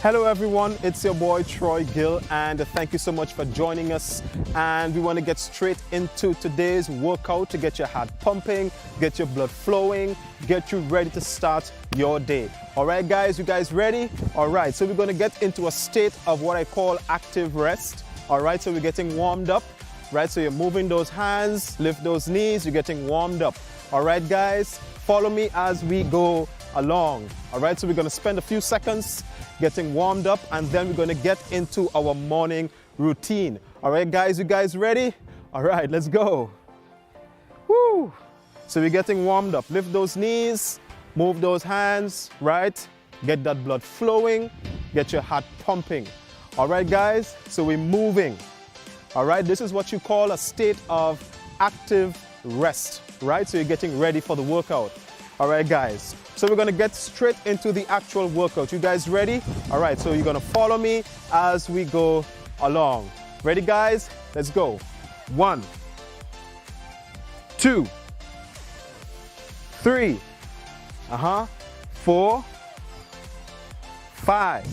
Hello everyone, it's your boy Troy Gill and thank you so much for joining us, and we want to get straight into today's workout to get your heart pumping, get your blood flowing, get you ready to start your day. Alright guys, you guys ready? Alright, so we're going to get into a state of what I call active rest. Alright, so we're getting warmed up, right? So you're moving those hands, lift those knees, you're getting warmed up. Alright guys, follow me as we go along. Alright, so we're going to spend a few seconds getting warmed up, and then we're going to get into our morning routine. All right, guys, you guys ready? All right, let's go. Woo! So we're getting warmed up. Lift those knees, move those hands, right? Get that blood flowing, get your heart pumping. All right, guys, so we're moving. All right, this is what you call a state of active rest, right? So you're getting ready for the workout. All right, guys. So we're going to get straight into the actual workout. You guys ready? All right, so you're going to follow me as we go along. Ready, guys? Let's go. 1, 2, 3, 4, 5,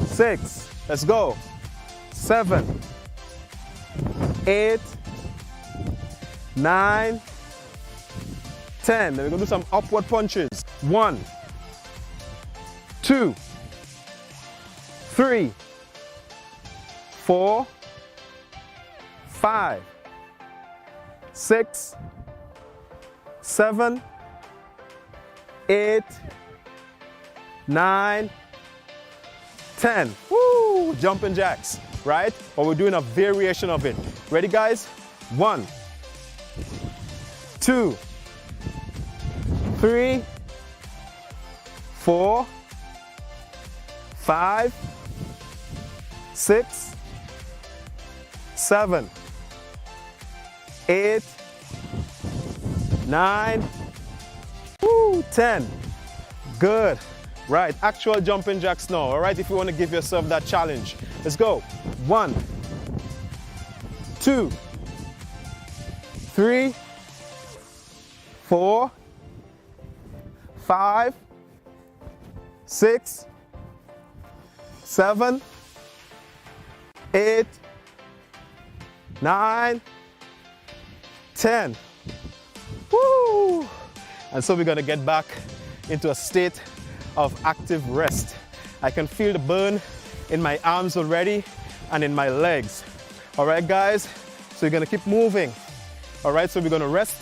6, let's go. 7, 8, 9, 10. Then we're going to do some upward punches. 1, 2, 3, 4, 5, 6, 7, 8, 9, 10. Woo! Jumping jacks, right? But we're doing a variation of it. Ready, guys? 1, 2, 3, 4, 5, 6, 7, 8, 9, 10. Good. Right, actual jumping jacks now. All right, if you want to give yourself that challenge. Let's go. 1, 2, 3, 4, 5, 6, 7, 8, 9, 10. Woo! And so we're going to get back into a state of active rest. I can feel the burn in my arms already and in my legs. All right, guys, so you're going to keep moving. All right, so we're going to rest,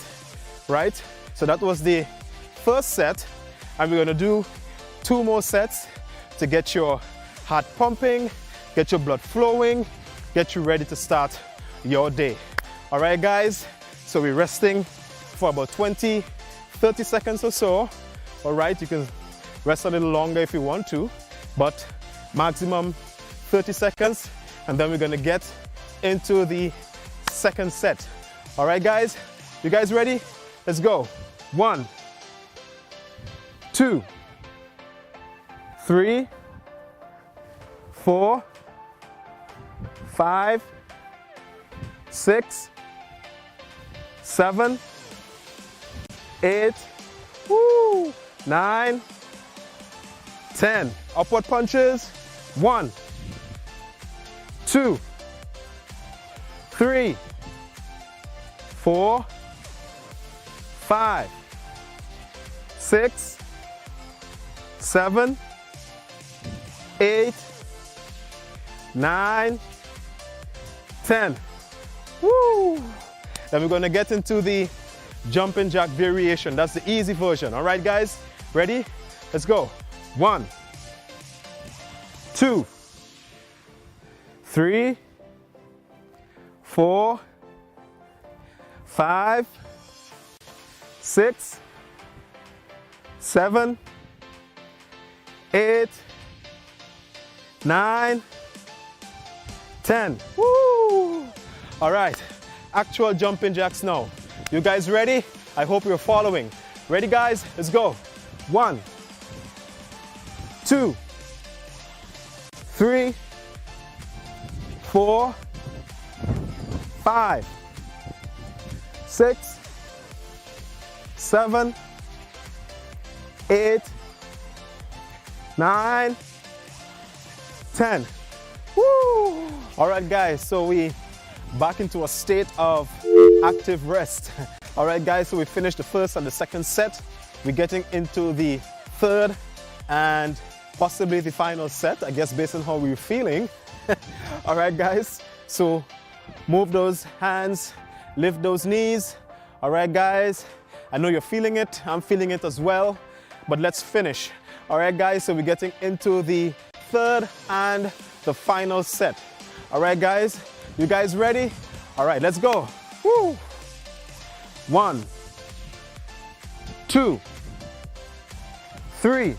right? So that was the first set, and we're going to do 2 more sets to get your heart pumping, get your blood flowing, get you ready to start your day. All right, guys, so we're resting for about 20, 30 seconds or so. All right, you can rest a little longer if you want to, but maximum 30 seconds, and then we're going to get into the second set. All right, guys, you guys ready? Let's go. 1, 2, 3, 4, 5, 6, 7, 8, 9, 10. Upward punches. 1, 2, 3, 4, 5, 6, 7, 8, 9, 10. Woo! Then we're going to get into the jumping jack variation. That's the easy version. All right, guys, ready? Let's go. 1, 2, 3, 4, 5, 6, 7, 8, 9, 10. Woo! All right, actual jumping jacks now. You guys ready? I hope you're following. Ready, guys? Let's go. 1, 2, 3, 4, 5, 6, 7, 8, 9, 10. Woo! All right, guys, so we back into a state of active rest. All right, guys, so we finished the first and the second set. We're getting into the third and possibly the final set, I guess, based on how we're feeling. All right, guys, so move those hands, lift those knees. All right, guys, I know you're feeling it. I'm feeling it as well, but let's finish. All right, guys, so we're getting into the third and the final set. All right, guys, you guys ready? All right, let's go. Woo! 1, 2, 3,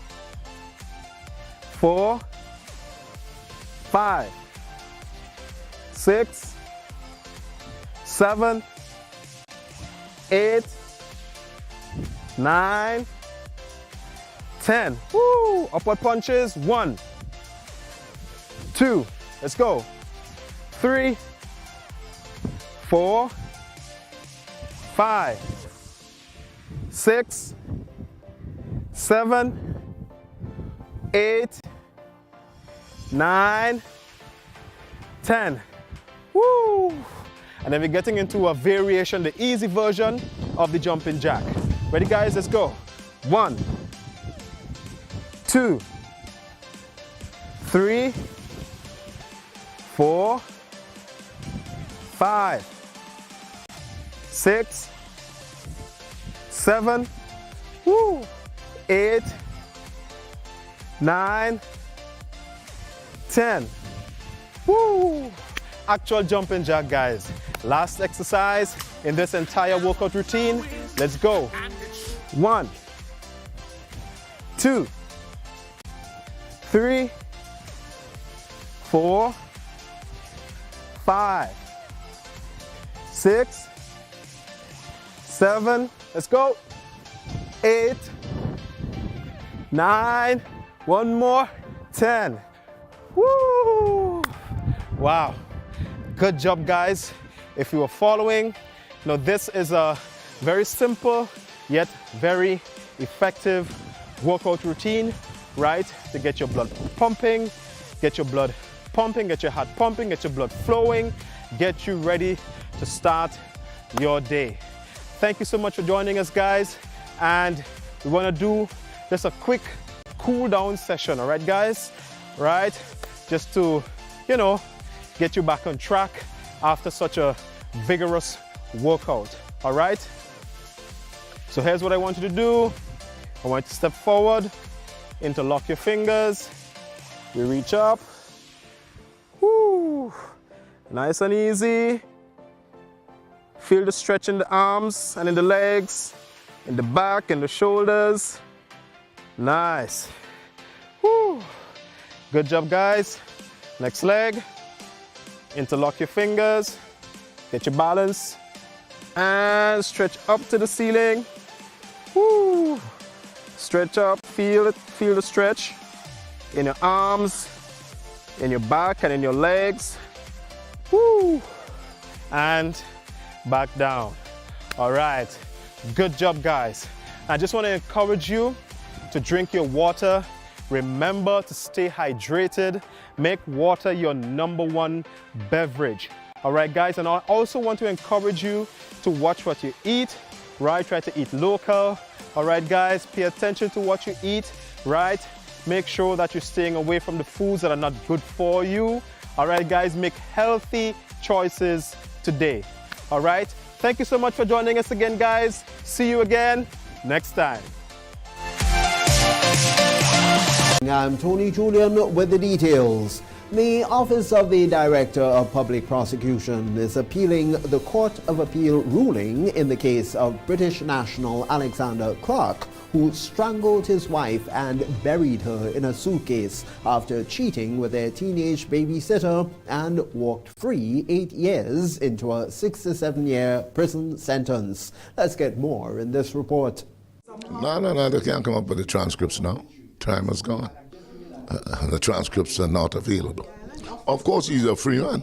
4, 5, 6, 7, 8, 9, 10. Woo! Upward punches. 1, 2, let's go. 3, 4, 5, 6, 7, 8, 9, 10. Woo! And then we're getting into a variation, the easy version of the jumping jack. Ready, guys? Let's go. 1, 2, 3, 4, 5, 6, 7, 8, 9, 10. Woo! Actual jumping jack, guys. Last exercise in this entire workout routine. Let's go. 1, 2, 3, 4, 5, 6, 7, let's go. 8, 9, one more, 10. Woo! Wow. Good job, guys. If you were following, this is a very simple yet very effective workout routine, right? To get your blood pumping, get your heart pumping, get your blood flowing, get you ready to start your day. Thank you so much for joining us, guys. And we want to do just a quick cool down session, all right, guys? Right? Just to, get you back on track after such a vigorous workout, all right? So here's what I want you to do. I want you to step forward, interlock your fingers. We reach up. Woo. Nice and easy. Feel the stretch in the arms and in the legs, in the back and the shoulders. Nice. Woo. Good job, guys. Next leg. Interlock your fingers. Get your balance. And stretch up to the ceiling. Woo. Stretch up. Feel it. Feel the stretch in your arms, in your back, and in your legs. Woo. And back down. All right. Good job, guys. I just want to encourage you to drink your water. Remember to stay hydrated. Make water your #1 beverage. All right, guys. And I also want to encourage you to watch what you eat, right? Try to eat local. All right, guys. Pay attention to what you eat, right? Make sure that you're staying away from the foods that are not good for you. All right, guys. Make healthy choices today. All right. Thank you so much for joining us again, guys. See you again next time. I'm Tony Julian with the details. The Office of the Director of Public Prosecution is appealing the Court of Appeal ruling in the case of British national Alexander Clark, who strangled his wife and buried her in a suitcase after cheating with their teenage babysitter and walked free 8 years into a 67-year prison sentence. Let's get more in this report. No, they can't come up with the transcripts now. Time is gone. The transcripts are not available. Of course, he's a free man.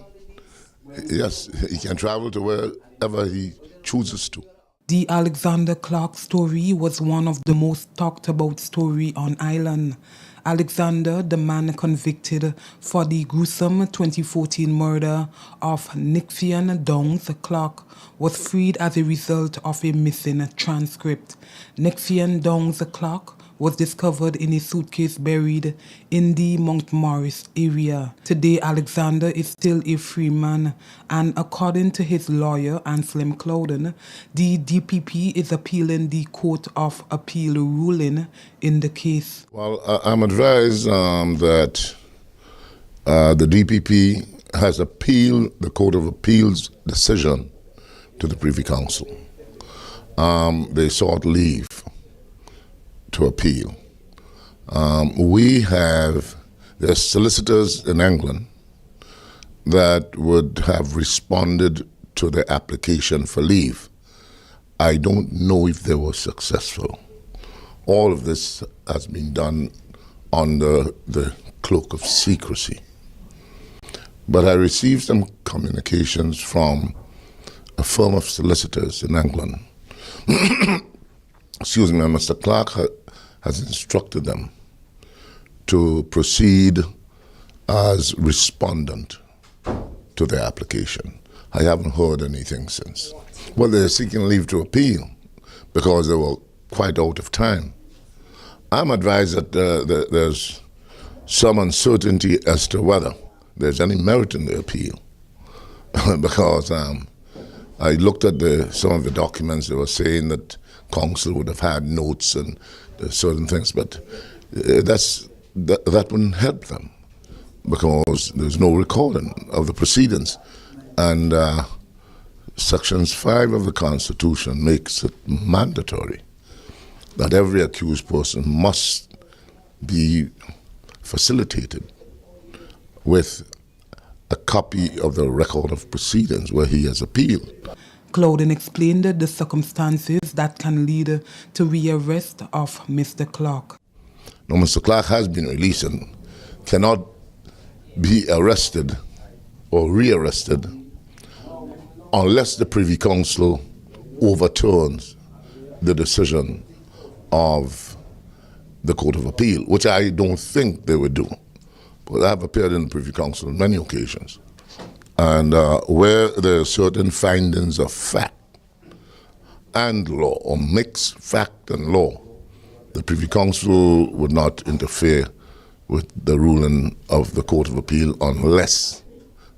Yes, he can travel to wherever he chooses to. The Alexander Clark story was one of the most talked about story on Island. Alexander, the man convicted for the gruesome 2014 murder of Nixian Downs Clark, was freed as a result of a missing transcript. Nixian Downs Clark was discovered in a suitcase buried in the Mount Morris area. Today, Alexander is still a free man, and according to his lawyer, Anselm Clouden, the DPP is appealing the Court of Appeal ruling in the case. Well, I'm advised that the DPP has appealed the Court of Appeal's decision to the Privy Council. They sought leave to appeal. There's solicitors in England that would have responded to the application for leave. I don't know if they were successful. All of this has been done under the cloak of secrecy. But I received some communications from a firm of solicitors in England. Excuse me, Mr. Clark has instructed them to proceed as respondent to their application. I haven't heard anything since. Well, they're seeking leave to appeal because they were quite out of time. I'm advised that there's some uncertainty as to whether there's any merit in the appeal because I looked at some of the documents. They were saying that counsel would have had notes and certain things, but that wouldn't help them because there's no recording of the proceedings. And Sections 5 of the Constitution makes it mandatory that every accused person must be facilitated with a copy of the record of proceedings where he has appealed. Clouden explained the circumstances that can lead to rearrest of Mr. Clark. Now, Mr. Clark has been released and cannot be arrested or rearrested unless the Privy Council overturns the decision of the Court of Appeal, which I don't think they would do. But I have appeared in the Privy Council on many occasions. And where there are certain findings of fact and law, or mixed fact and law, the Privy Council would not interfere with the ruling of the Court of Appeal unless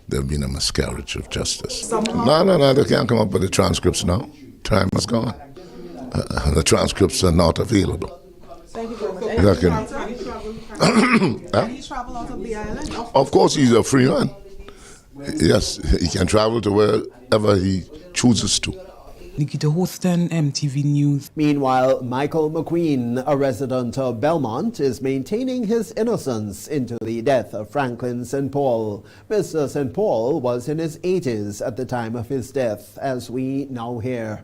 there has been a miscarriage of justice. No, they can't come up with the transcripts now. Time has gone. The transcripts are not available. Thank you very much. Can he travel out of the island? Of course, he's a free man. Yes, he can travel to wherever he chooses to. Nikita Houston, MTV News. Meanwhile, Michael McQueen, a resident of Belmont, is maintaining his innocence into the death of Franklin St. Paul. Mr. St. Paul was in his 80s at the time of his death, as we now hear.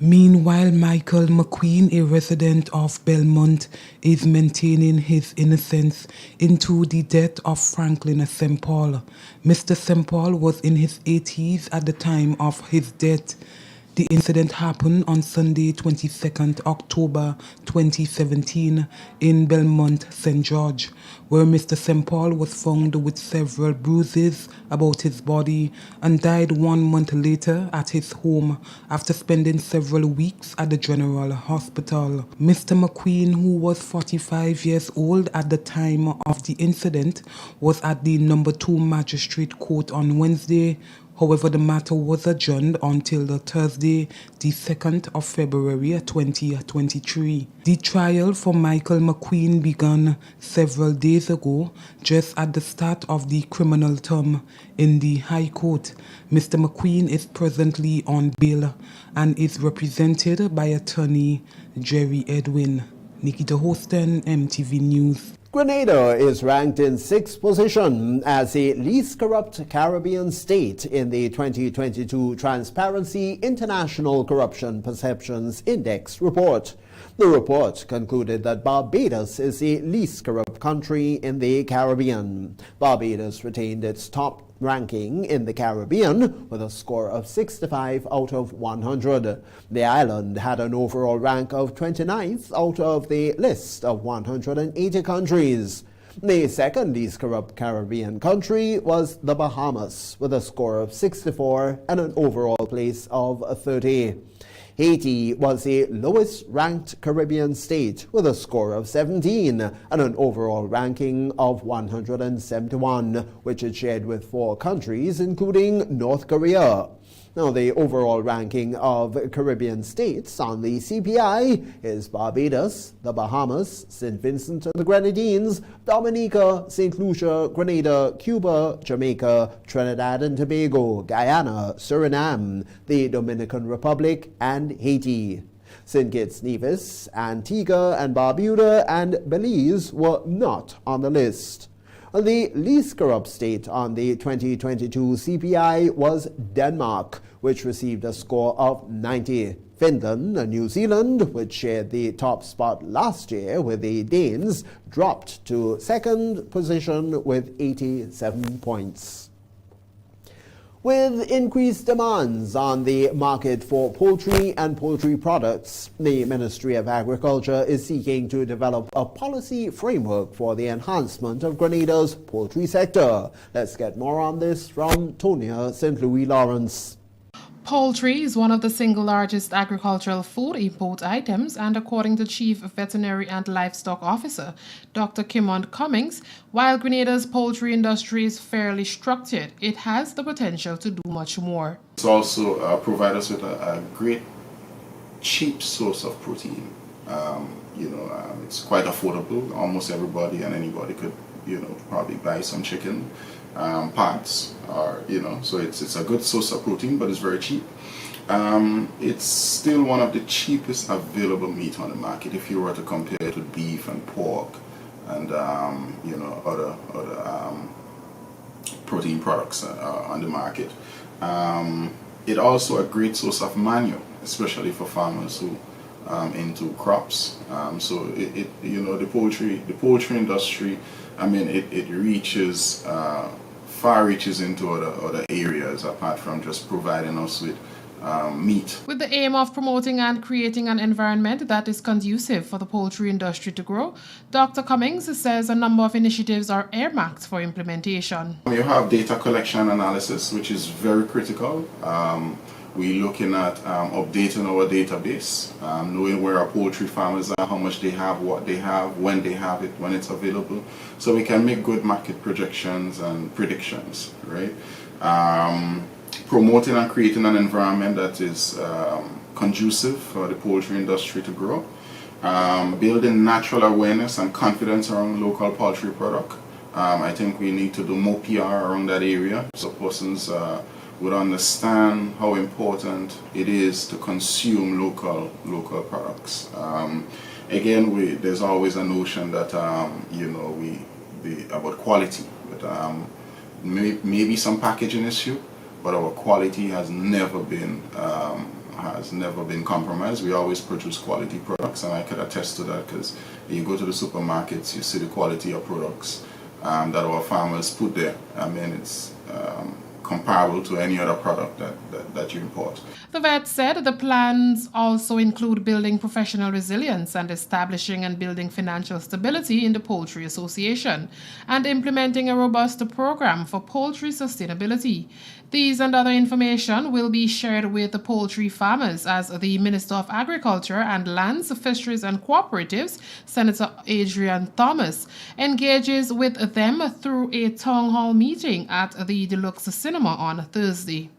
Meanwhile, Michael McQueen, a resident of Belmont, is maintaining his innocence into the death of Franklin St. Paul. Mr. St. Paul was in his 80s at the time of his death. The incident happened on Sunday, 22nd October 2017 in Belmont, St. George, where Mr. St. Paul was found with several bruises about his body and died 1 month later at his home after spending several weeks at the General Hospital. Mr. McQueen, who was 45 years old at the time of the incident, was at the No. 2 Magistrate Court on Wednesday. However, the matter was adjourned until Thursday, the 2nd of February 2023. The trial for Michael McQueen began several days ago, just at the start of the criminal term in the High Court. Mr. McQueen is presently on bail and is represented by attorney Jerry Edwin. Nikita Houston, MTV News. Grenada is ranked in 6th position as the least corrupt Caribbean state in the 2022 Transparency International Corruption Perceptions Index report. The report concluded that Barbados is the least corrupt country in the Caribbean. Barbados retained its top ranking in the Caribbean with a score of 65 out of 100. The island had an overall rank of 29th out of the list of 180 countries. The second least corrupt Caribbean country was the Bahamas, with a score of 64 and an overall place of 30. Haiti was the lowest ranked Caribbean state with a score of 17 and an overall ranking of 171, which it shared with 4 countries, including North Korea. Now, the overall ranking of Caribbean states on the CPI is Barbados, the Bahamas, St. Vincent and the Grenadines, Dominica, St. Lucia, Grenada, Cuba, Jamaica, Trinidad and Tobago, Guyana, Suriname, the Dominican Republic, and Haiti. St. Kitts, Nevis, Antigua and Barbuda, and Belize were not on the list. The least corrupt state on the 2022 CPI was Denmark, which received a score of 90. Finland and New Zealand, which shared the top spot last year with the Danes, dropped to second position with 87 points. With increased demands on the market for poultry and poultry products, the Ministry of Agriculture is seeking to develop a policy framework for the enhancement of Grenada's poultry sector. Let's get more on this from Tonya St. Louis Lawrence. Poultry is one of the single largest agricultural food import items, and according to Chief Veterinary and Livestock Officer Dr. Kimond Cummings, while Grenada's poultry industry is fairly structured, it has the potential to do much more. It's also provide us with a great, cheap source of protein. It's quite affordable. Almost everybody and anybody could, probably buy some chicken. Parts are, so it's a good source of protein, but it's very cheap. It's still one of the cheapest available meat on the market if you were to compare it with beef and pork and other protein products on the market. It also a great source of manure, especially for farmers who into crops. So the poultry industry, it reaches far reaches into other areas apart from just providing us with meat. With the aim of promoting and creating an environment that is conducive for the poultry industry to grow, Dr. Cummings says a number of initiatives are earmarked for implementation. You have data collection and analysis, which is very critical. We're looking at updating our database, knowing where our poultry farmers are, how much they have, what they have, when they have it, when it's available, so we can make good market projections and predictions, right? Promoting and creating an environment that is conducive for the poultry industry to grow. Building natural awareness and confidence around local poultry product. I think we need to do more PR around that area so persons would understand how important it is to consume local products. Again, there's always a notion that about quality, but maybe some packaging issue, but our quality has never been compromised. We always produce quality products, and I could attest to that because you go to the supermarkets, you see the quality of products that our farmers put there. It's comparable to any other product that you import. The vet said the plans also include building professional resilience and establishing and building financial stability in the Poultry Association and implementing a robust program for poultry sustainability. These and other information will be shared with the poultry farmers as the Minister of Agriculture and Lands, Fisheries and Cooperatives, Senator Adrian Thomas, engages with them through a town hall meeting at the Deluxe Cinema on Thursday.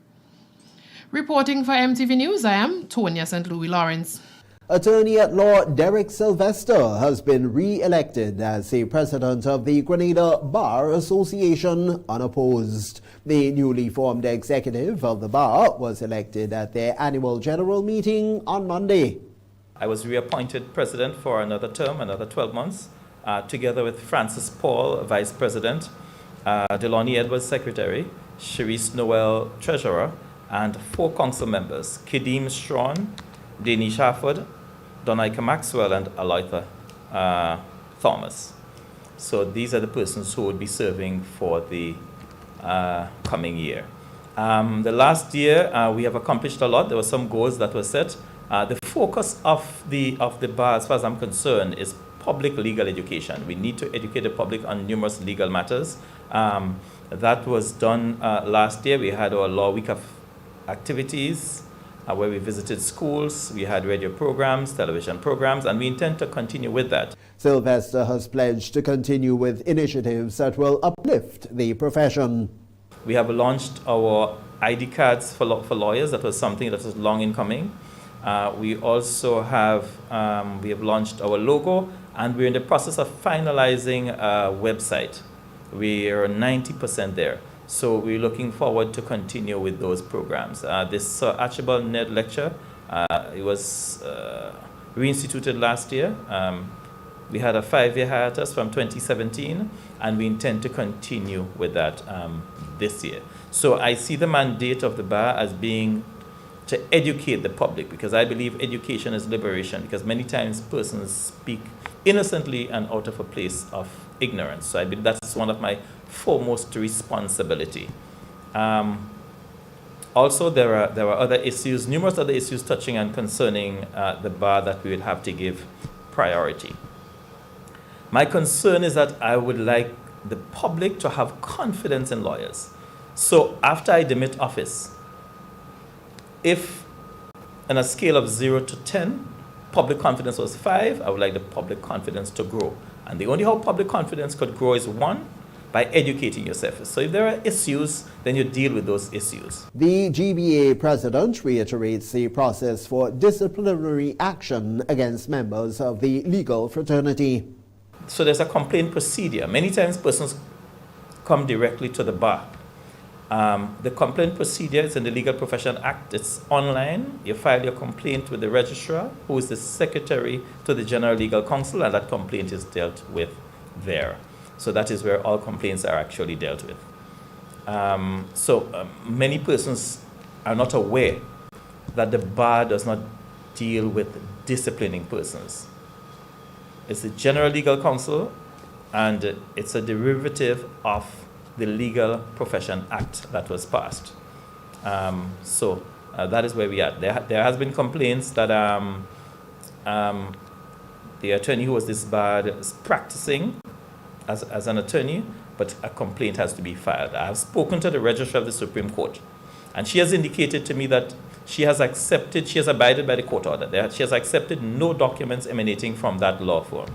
Reporting for MTV News, I am Tonya St. Louis Lawrence. Attorney at law Derek Sylvester has been re-elected as the president of the Grenada Bar Association unopposed. The newly formed executive of the bar was elected at their annual general meeting on Monday. I was reappointed president for another term, another 12 months, together with Francis Paul, vice president, Delonnie Edwards, secretary, Cherise Noel, treasurer, and 4 council members, Kidim Strawn, Danny Shafford, Donaika Maxwell and Aloytha Thomas. So these are the persons who would be serving for the coming year. The last year, we have accomplished a lot. There were some goals that were set. The focus of the bar, as far as I'm concerned, is public legal education. We need to educate the public on numerous legal matters. That was done last year. We had our Law Week of activities where we visited schools. We had radio programs, television programs, and we intend to continue with that. Sylvester has pledged to continue with initiatives that will uplift the profession. We have launched our ID cards for lawyers. That was something that was long in coming. We also have launched our logo, and we're in the process of finalizing a website. We are 90% there. So we're looking forward to continue with those programs. This Archibald Ned lecture, it was reinstituted last year. We had a 5-year hiatus from 2017, and we intend to continue with that this year. So I see the mandate of the bar as being to educate the public, because I believe education is liberation, because many times persons speak innocently and out of a place of ignorance. So I believe that's one of my foremost responsibility. Also, there are other issues, numerous other issues touching and concerning the bar that we would have to give priority. My concern is that I would like the public to have confidence in lawyers. So after I demit office, if on a scale of 0 to 10, public confidence was 5, I would like the public confidence to grow. And the only how public confidence could grow is 1, by educating yourself. So if there are issues, then you deal with those issues. The GBA president reiterates the process for disciplinary action against members of the legal fraternity. So there's a complaint procedure. Many times persons come directly to the bar. The complaint procedure is in the Legal Profession Act. It's online. You file your complaint with the registrar, who is the secretary to the General Legal Counsel, and that complaint is dealt with there. So that is where all complaints are actually dealt with. Many persons are not aware that the bar does not deal with disciplining persons. It's the General Legal Counsel, and it's a derivative of the Legal Profession Act that was passed. That is where we are. There has been complaints that the attorney who was disbarred is practicing as an attorney, but a complaint has to be filed. I have spoken to the Registrar of the Supreme Court, and she has indicated to me that she has abided by the court order. She has accepted no documents emanating from that law firm.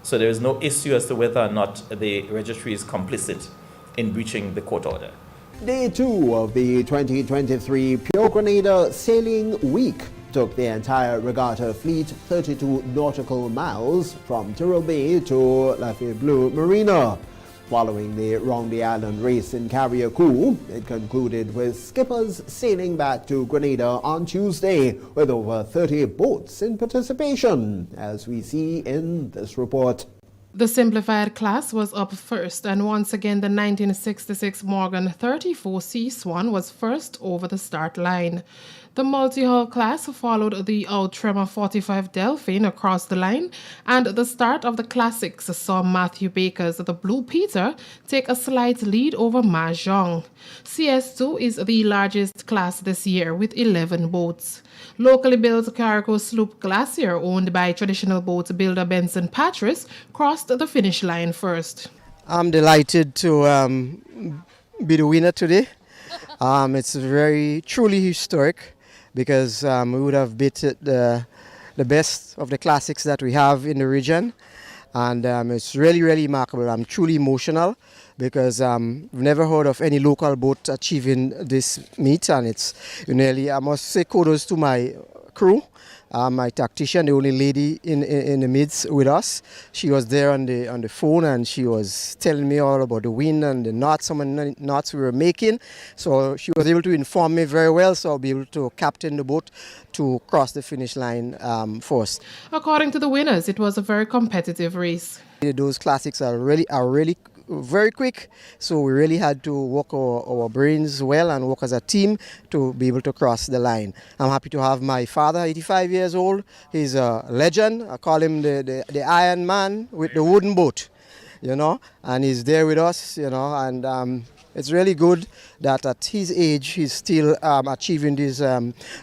So there is no issue as to whether or not the registry is complicit in breaching the court order. Day 2 of the 2023 Pure Grenada Sailing Week took the entire regatta fleet 32 nautical miles from Tyrrell Bay to Lafayette Bleu Marina. Following the Round the Island race in Carriacou, it concluded with skippers sailing back to Grenada on Tuesday with over 30 boats in participation, as we see in this report. The simplified class was up first, and once again the 1966 Morgan 34C Swan was first over the start line. The multi-hull class followed the Outremor 45 Delphine across the line, and the start of the classics saw Matthew Baker's The Blue Peter take a slight lead over Mahjong. CS2 is the largest class this year with 11 boats. Locally built Carriacou sloop Glacier, owned by traditional boat builder Benson Patris, crossed the finish line first. I'm delighted to be the winner today. It's very truly historic, because we would have beat the best of the classics that we have in the region, and it's really, really remarkable. I'm truly emotional, because we've never heard of any local boat achieving this meet, and it's really, I must say kudos to my crew, my tactician, the only lady in the midst with us. She was there on the phone, and she was telling me all about the wind and the knots, how many knots we were making. So she was able to inform me very well, so I'll be able to captain the boat to cross the finish line first. According to the winners, it was a very competitive race. Those classics are really very quick. So we really had to work our brains well and work as a team to be able to cross the line. I'm happy to have my father, 85 years old. He's a legend. I call him the Iron Man with the wooden boat, you know, and he's there with us, you know, and it's really good that at his age he's still achieving these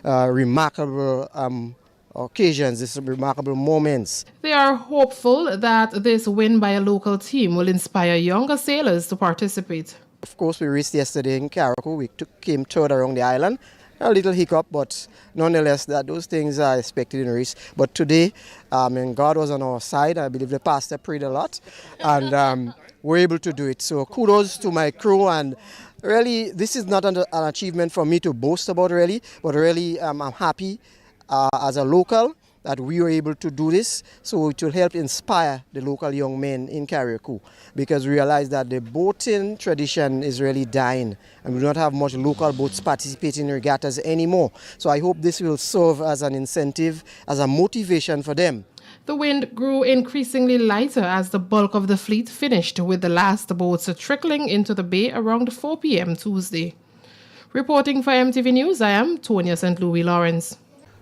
remarkable occasions, these remarkable moments. They are hopeful that this win by a local team will inspire younger sailors to participate. Of course, we raced yesterday in Carriacou. We came third around the island. A little hiccup, but nonetheless, those things are expected in a race. But today, God was on our side. I believe the pastor prayed a lot, and we're able to do it. So kudos to my crew, and really, this is not an achievement for me to boast about, really, but really, I'm happy as a local that we were able to do this, so it will help inspire the local young men in Carriacou, because we realize that the boating tradition is really dying and we do not have much local boats participating in regattas anymore. So I hope this will serve as an incentive, as a motivation for them. The wind grew increasingly lighter as the bulk of the fleet finished, with the last boats trickling into the bay around 4 p.m. Tuesday. Reporting for MTV News, I am Tonya St. Louis Lawrence.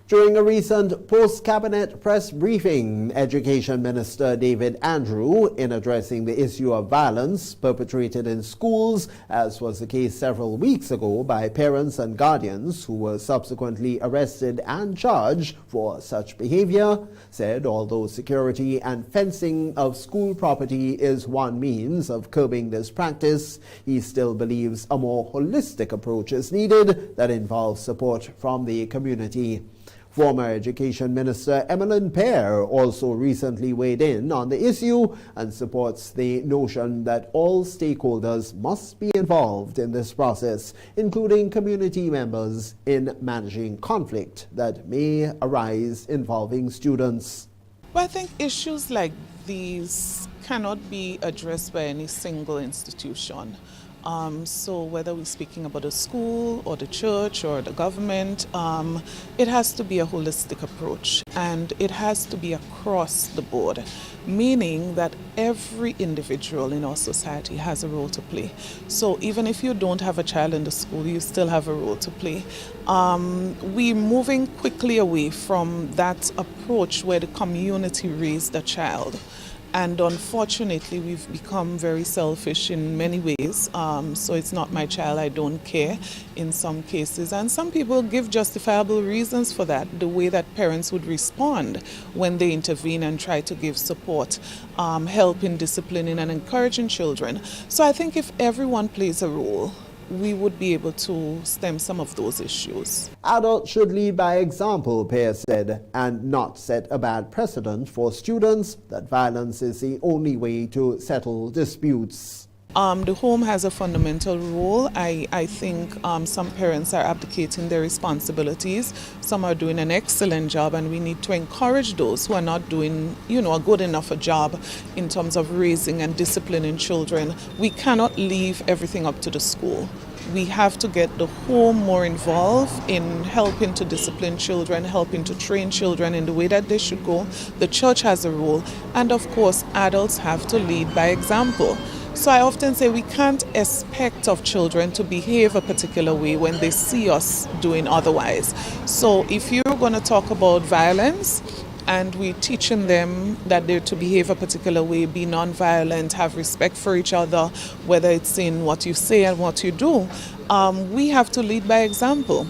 During a recent post-cabinet press briefing, Education Minister David Andrew, in addressing the issue of violence perpetrated in schools, as was the case several weeks ago by parents and guardians who were subsequently arrested and charged for such behavior, said although security and fencing of school property is one means of curbing this practice, he still believes a more holistic approach is needed that involves support from the community. Former Education Minister Emmeline Pear also recently weighed in on the issue and supports the notion that all stakeholders must be involved in this process, including community members, in managing conflict that may arise involving students. Well, I think issues like these cannot be addressed by any single institution. So whether we're speaking about a school or the church or the government, it has to be a holistic approach, and it has to be across the board, meaning that every individual in our society has a role to play. So even if you don't have a child in the school, you still have a role to play. We're moving quickly away from that approach where the community raised the child. And unfortunately, we've become very selfish in many ways. So it's not my child, I don't care in some cases. And some people give justifiable reasons for that, the way that parents would respond when they intervene and try to give support, help in disciplining and encouraging children. So I think if everyone plays a role, we would be able to stem some of those issues. Adults should lead by example, Pear said, and not set a bad precedent for students that violence is the only way to settle disputes. The home has a fundamental role. I think some parents are abdicating their responsibilities. Some are doing an excellent job, and we need to encourage those who are not doing, a good enough a job in terms of raising and disciplining children. We cannot leave everything up to the school. We have to get the home more involved in helping to discipline children, helping to train children in the way that they should go. The church has a role, and of course, adults have to lead by example. So I often say we can't expect of children to behave a particular way when they see us doing otherwise. So if you're going to talk about violence, and we're teaching them that they're to behave a particular way, be non-violent, have respect for each other, whether it's in what you say and what you do, we have to lead by example.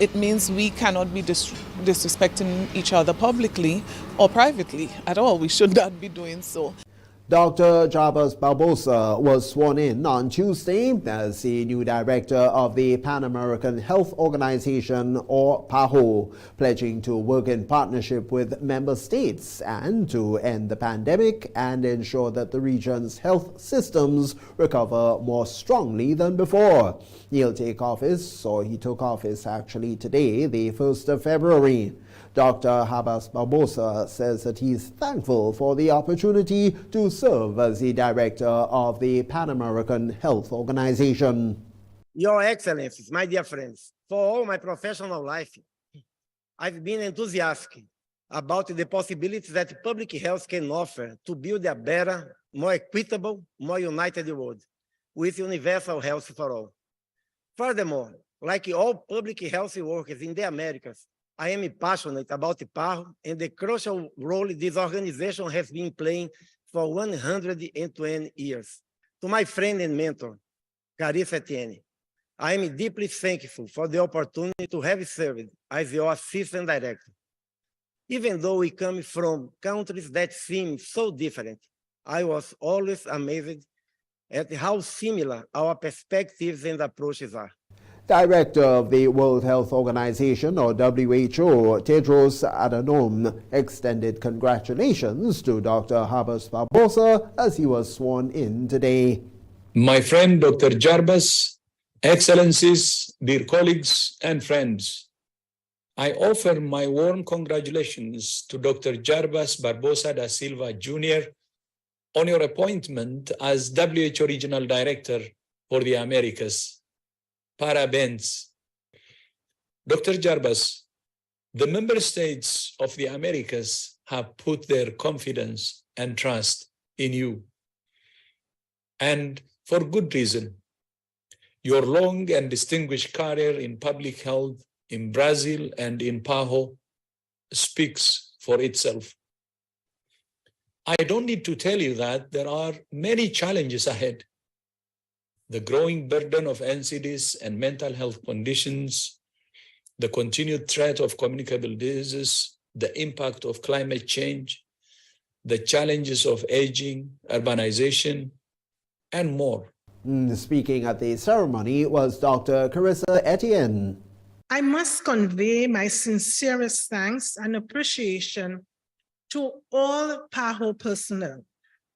It means we cannot be disrespecting each other publicly or privately at all. We should not be doing so. Dr. Jabez Barbosa was sworn in on Tuesday as the new director of the Pan American Health Organization, or PAHO, pledging to work in partnership with member states and to end the pandemic and ensure that the region's health systems recover more strongly than before. He took office actually today, the 1st of February. Dr. Jabez Barbosa says that he's thankful for the opportunity to serve as the director of the Pan American Health Organization. Your Excellencies, my dear friends, for all my professional life, I've been enthusiastic about the possibilities that public health can offer to build a better, more equitable, more united world with universal health for all. Furthermore, like all public health workers in the Americas, I am passionate about PAHO and the crucial role this organization has been playing for 120 years. To my friend and mentor, Carissa Etienne, I am deeply thankful for the opportunity to have served as your assistant director. Even though we come from countries that seem so different, I was always amazed at how similar our perspectives and approaches are. Director of the World Health Organization, or WHO, Tedros Adhanom, extended congratulations to Dr. Jarbas Barbosa as he was sworn in today. My friend Dr. Jarbas, Excellencies, dear colleagues and friends, I offer my warm congratulations to Dr. Jarbas Barbosa da Silva Jr. on your appointment as WHO Regional Director for the Americas. Parabéns. Dr. Jarbas, the member states of the Americas have put their confidence and trust in you. And for good reason. Your long and distinguished career in public health in Brazil and in PAHO speaks for itself. I don't need to tell you that there are many challenges ahead. The growing burden of NCDs and mental health conditions, the continued threat of communicable diseases, the impact of climate change, the challenges of aging, urbanization, and more. Speaking at the ceremony was Dr. Carissa Etienne. I must convey my sincerest thanks and appreciation to all PAHO personnel,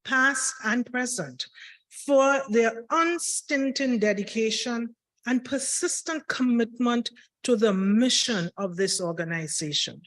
past and present, for their unstinted dedication and persistent commitment to the mission of this organization.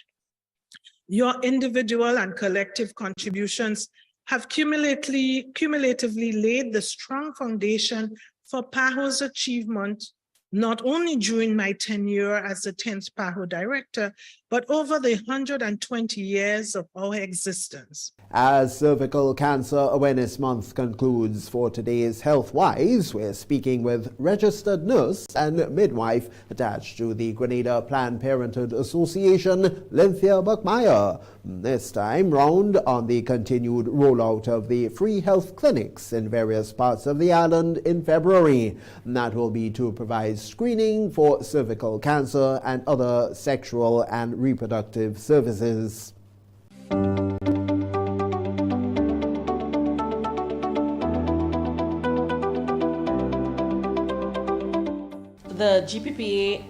Your individual and collective contributions have cumulatively laid the strong foundation for PAHO's achievement, not only during my tenure as the 10th PAHO director, but over the 120 years of our existence. As Cervical Cancer Awareness Month concludes for today's Healthwise, we're speaking with registered nurse and midwife attached to the Grenada Planned Parenthood Association, Lynthia Buckmeyer. This time round on the continued rollout of the free health clinics in various parts of the island in February. And that will be to provide screening for cervical cancer and other sexual and reproductive services. The GPPA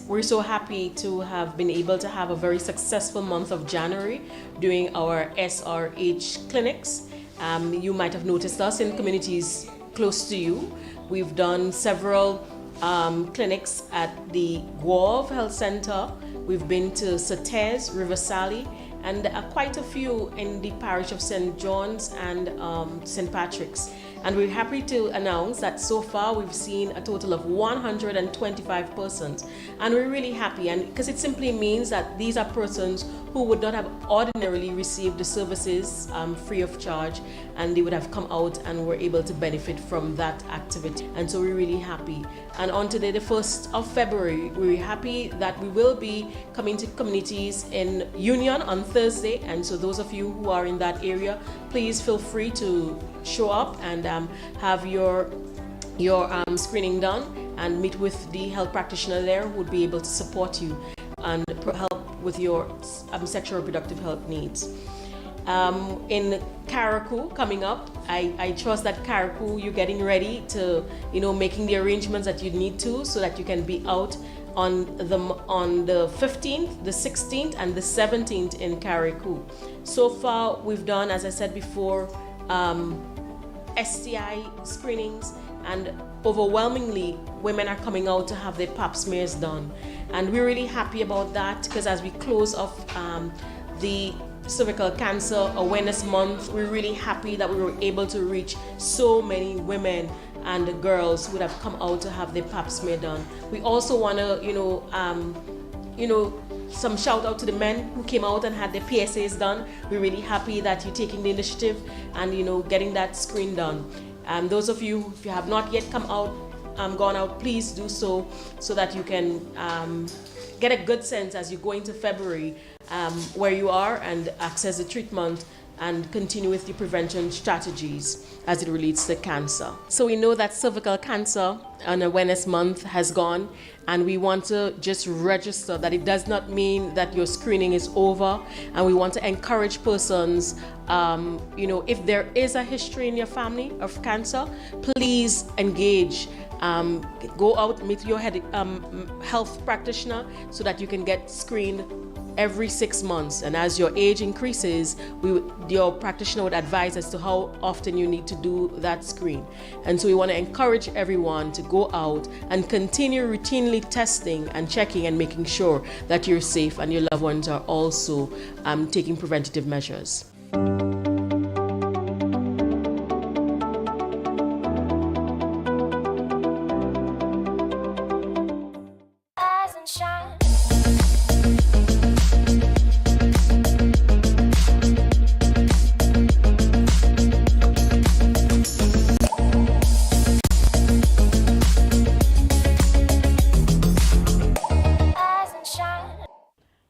we're so happy to have been able to have a very successful month of January doing our SRH clinics. You might have noticed us in communities close to you. We've done several clinics at the Guave Health Center. We've been to Sates, River Sally, and quite a few in the parish of St. John's and St. Patrick's. And we're happy to announce that so far we've seen a total of 125 persons. And we're really happy, and because it simply means that these are persons who would not have ordinarily received the services free of charge, and they would have come out and were able to benefit from that activity. And so we're really happy. And on today, the 1st of February, we're happy that we will be coming to communities in Union on Thursday. And so those of you who are in that area, please feel free to show up and have your screening done and meet with the health practitioner there who would be able to support you and help with your sexual reproductive health needs. In Carriacou coming up, I trust that Carriacou, you're getting ready to, making the arrangements that you need to so that you can be out on the 15th, the 16th, and the 17th in Carriacou. So far, we've done, as I said before, STI screenings, and overwhelmingly women are coming out to have their pap smears done, and we're really happy about that because as we close off the Cervical Cancer Awareness Month, we're really happy that we were able to reach so many women and girls who would have come out to have their pap smear done. We also want to some shout out to the men who came out and had their PSAs done. We're really happy that you're taking the initiative and getting that screen done. Those of you, if you have not yet come out, gone out, please do so that you can get a good sense as you go into February where you are and access the treatment and continue with the prevention strategies as it relates to cancer. So we know that cervical cancer and awareness month has gone, and we want to just register that it does not mean that your screening is over, and we want to encourage persons, if there is a history in your family of cancer, please engage. Go out, meet your health practitioner so that you can get screened every 6 months, and as your age increases, your practitioner would advise as to how often you need to do that screen. And so we want to encourage everyone to go out and continue routinely testing and checking and making sure that you're safe and your loved ones are also taking preventative measures.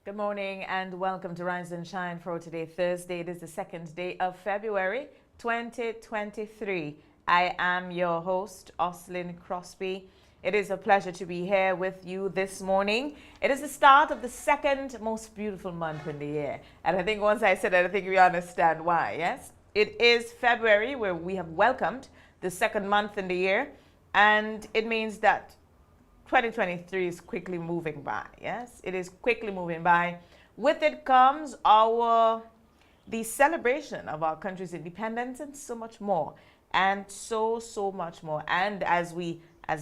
Good morning and welcome to Rise and Shine for today, Thursday. It is the 2nd day of February 2023. I am your host, Oslin Crosby. It is a pleasure to be here with you this morning. It is the start of the second most beautiful month in the year. And I think once I said that, I think we understand why, yes? It is February, where we have welcomed the second month in the year. And it means that 2023 is quickly moving by, yes? It is quickly moving by. With it comes the celebration of our country's independence and so much more. And so much more. And as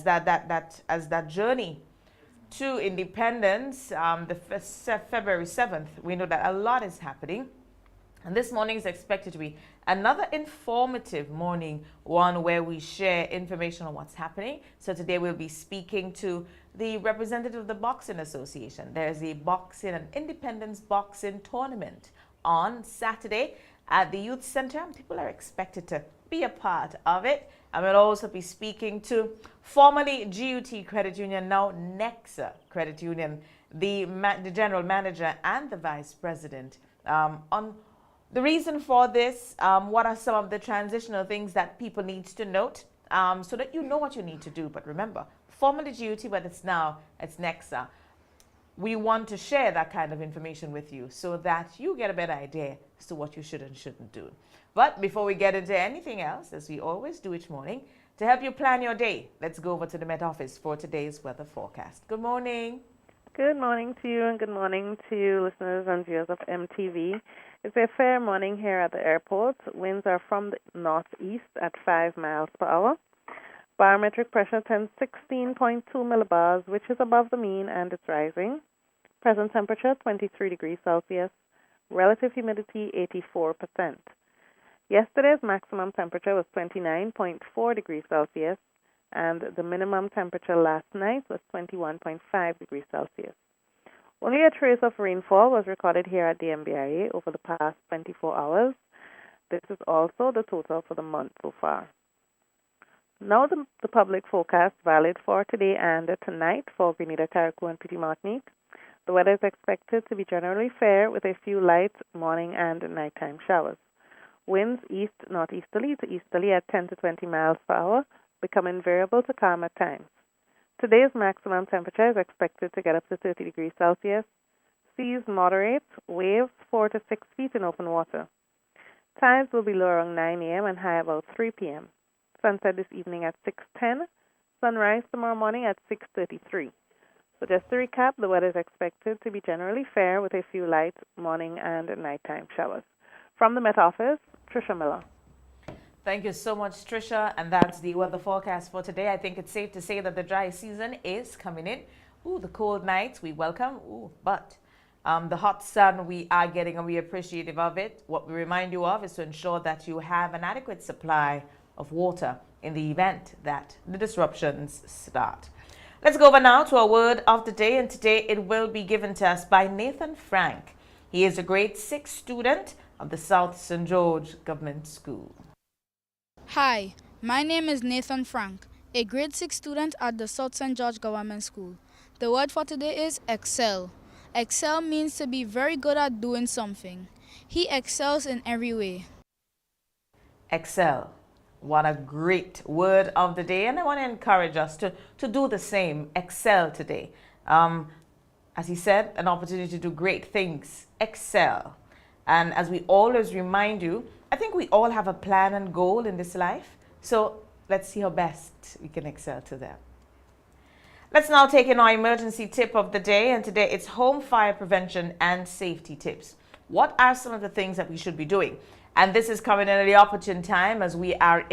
that journey to independence, February 7th, we know that a lot is happening. And this morning is expected to be another informative morning, one where we share information on what's happening. So today we'll be speaking to the representative of the Boxing Association. There's a boxing and independence boxing tournament on Saturday at the Youth Center, and people are expected to be a part of it. And we'll also be speaking to formerly GUT Credit Union, now Nexa Credit Union, the general manager and the vice president on the reason for this, what are some of the transitional things that people need to note so that you know what you need to do. But remember, formerly GUT, but it's Nexa. We want to share that kind of information with you so that you get a better idea as to what you should and shouldn't do. But before we get into anything else, as we always do each morning, to help you plan your day, let's go over to the Met Office for today's weather forecast. Good morning. Good morning to you, and good morning to listeners and viewers of MTV. It's a fair morning here at the airport. Winds are from the northeast at 5 miles per hour. Barometric pressure 16.2 millibars, which is above the mean, and it's rising. Present temperature 23 degrees Celsius. Relative humidity 84%. Yesterday's maximum temperature was 29.4 degrees Celsius, and the minimum temperature last night was 21.5 degrees Celsius. Only a trace of rainfall was recorded here at the MBIA over the past 24 hours. This is also the total for the month so far. Now the public forecast valid for today and tonight for Grenada, Carriacou, and Petite Martinique. The weather is expected to be generally fair with a few light morning and nighttime showers. Winds east-northeasterly to easterly at 10 to 20 miles per hour, becoming variable to calm at times. Today's maximum temperature is expected to get up to 30 degrees Celsius. Seas moderate, waves 4 to 6 feet in open water. Tides will be low around 9 a.m. and high about 3 p.m. Sunset this evening at 6:10. Sunrise tomorrow morning at 6:33. So just to recap, the weather is expected to be generally fair with a few light morning and nighttime showers. From the Met Office, Tricia Miller. Thank you so much, Tricia. And that's the weather forecast for today. I think it's safe to say that the dry season is coming in. Ooh, the cold nights we welcome. Ooh, but the hot sun we are getting, and we're appreciative of it. What we remind you of is to ensure that you have an adequate supply of water in the event that the disruptions start. Let's go over now to our word of the day, and today it will be given to us by Nathan Frank. He is a grade 6 student of the South St. George Government School. Hi, my name is Nathan Frank, a grade 6 student at the South St. George Government School. The word for today is excel. Excel means to be very good at doing something. He excels in every way. Excel. What a great word of the day, and I want to encourage us to do the same. Excel today. As he said, an opportunity to do great things. Excel. And as we always remind you, I think we all have a plan and goal in this life. So let's see how best we can excel to them. Let's now take in our emergency tip of the day, and today it's home fire prevention and safety tips. What are some of the things that we should be doing? And this is coming at the opportune time as we are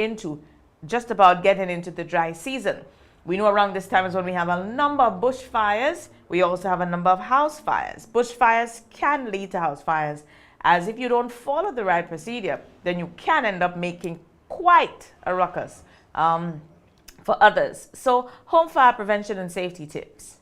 just about getting into the dry season. We know around this time is when we have a number of bush fires. We also have a number of house fires. Bush fires can lead to house fires, as if you don't follow the right procedure, then you can end up making quite a ruckus for others. So, home fire prevention and safety tips.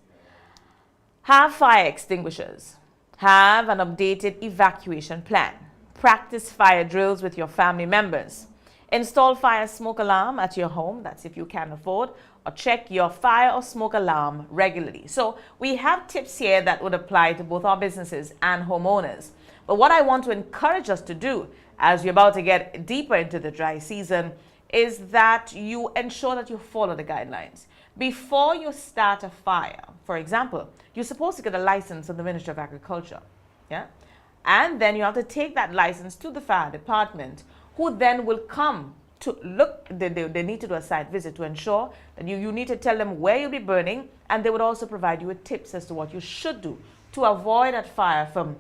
Have fire extinguishers. Have an updated evacuation plan. Practice fire drills with your family members. Install fire smoke alarm at your home, that's if you can afford, or check your fire or smoke alarm regularly. So we have tips here that would apply to both our businesses and homeowners. But what I want to encourage us to do as we're about to get deeper into the dry season is that you ensure that you follow the guidelines. Before you start a fire, for example, you're supposed to get a license from the Ministry of Agriculture. Yeah? And then you have to take that license to the fire department, who then will come to look. They need to do a site visit to ensure that you need to tell them where you'll be burning, and they would also provide you with tips as to what you should do to avoid that fire from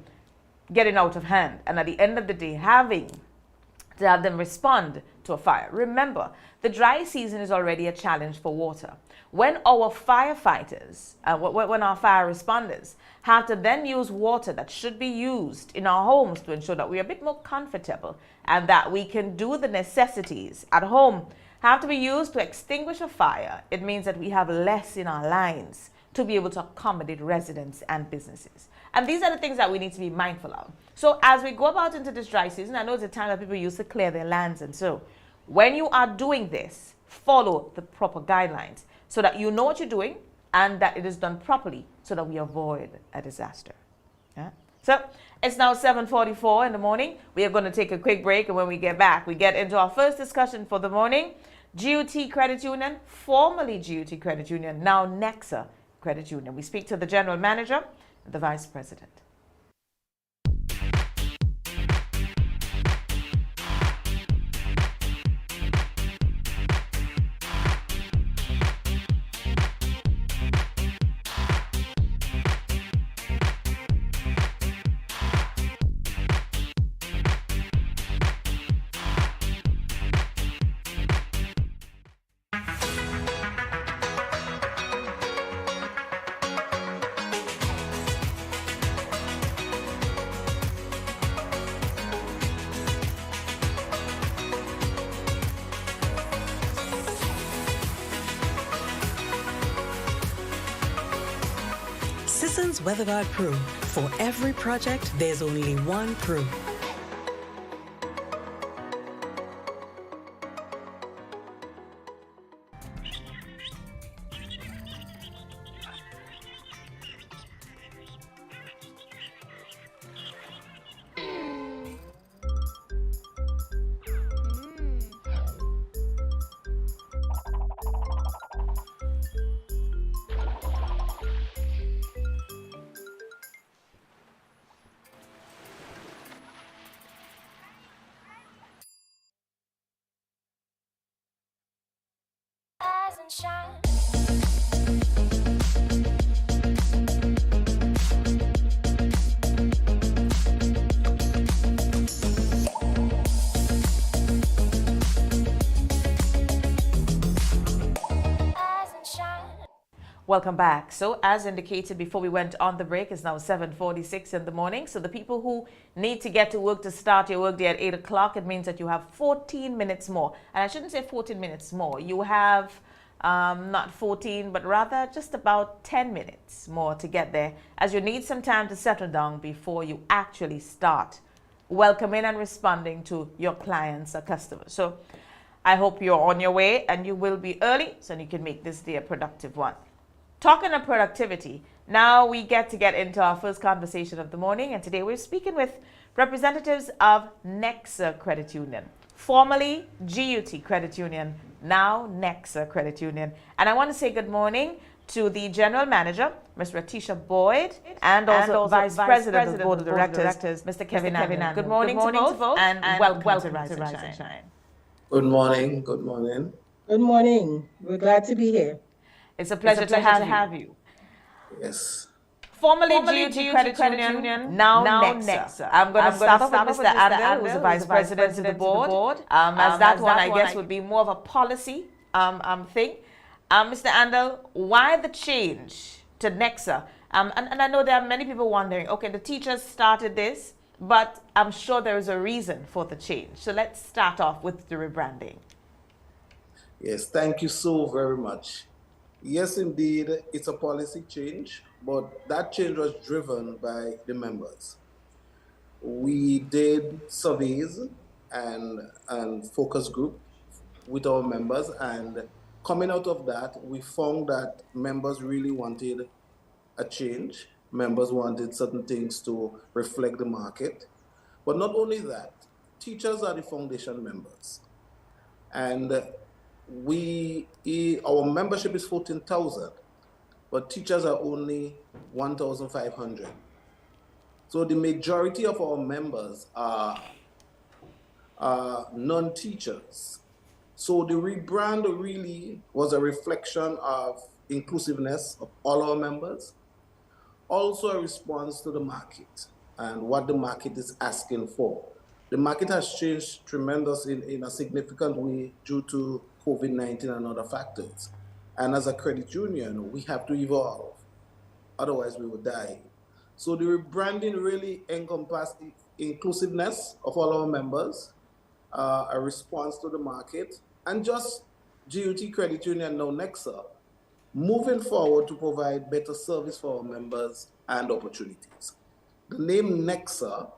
getting out of hand. And at the end of the day, having to have them respond to a fire. Remember, the dry season is already a challenge for water. When our firefighters, when our fire responders have to then use water that should be used in our homes to ensure that we're a bit more comfortable and that we can do the necessities at home, have to be used to extinguish a fire, it means that we have less in our lines to be able to accommodate residents and businesses. And these are the things that we need to be mindful of. So as we go about into this dry season, I know it's a time that people used to clear their lands, and so when you are doing this, follow the proper guidelines so that you know what you're doing and that it is done properly so that we avoid a disaster. Yeah? So it's now 7:44 in the morning. We are going to take a quick break, and when we get back, we get into our first discussion for the morning. GUT Credit Union, formerly GUT Credit Union, now Nexa Credit Union. We speak to the General Manager and the Vice President. Sisson's WeatherGuard Pro. For every project, there's only one Pro. Welcome back. So as indicated before we went on the break, it's now 7:46 in the morning. So the people who need to get to work to start your work day at 8 o'clock, it means that you have 14 minutes more. And I shouldn't say 14 minutes more. You have not 14, but rather just about 10 minutes more to get there, as you need some time to settle down before you actually start welcoming and responding to your clients or customers. So I hope you're on your way and you will be early so you can make this day a productive one. Talking of productivity, now we get into our first conversation of the morning, and today we're speaking with representatives of Nexa Credit Union, formerly GUT Credit Union, now Nexa Credit Union. And I want to say good morning to the General Manager, Ms. Ratisha Boyd, and also Vice President of the Board of Directors, Mr. Kevin Andel. Good morning to both, and welcome to Rise and Shine. Good morning. Good morning. Good morning. We're glad to be here. It's a pleasure to have you. Yes. Formerly GUT Credit Union, now Nexa. I'm going to start off with Mr. Andel, who's the Vice President of the Board. As that one, I guess, would be more of a policy thing. Mr. Andel, why the change to Nexa? And I know there are many people wondering, okay, the teachers started this, but I'm sure there is a reason for the change. So let's start off with the rebranding. Yes, thank you so very much. Yes, indeed, it's a policy change, but that change was driven by the members. We did surveys and focus group with our members, and coming out of that, we found that members really wanted a change. Members wanted certain things to reflect the market. But not only that, teachers are the foundation members. And our membership is 14,000, but teachers are only 1,500. So the majority of our members are non-teachers. So the rebrand really was a reflection of inclusiveness of all our members, also a response to the market and what the market is asking for. The market has changed tremendously in a significant way due to COVID-19 and other factors. And as a credit union, we have to evolve. Otherwise, we will die. So the rebranding really encompassed the inclusiveness of all our members, a response to the market, and just GUT Credit Union, now Nexa, moving forward to provide better service for our members and opportunities. The name Nexa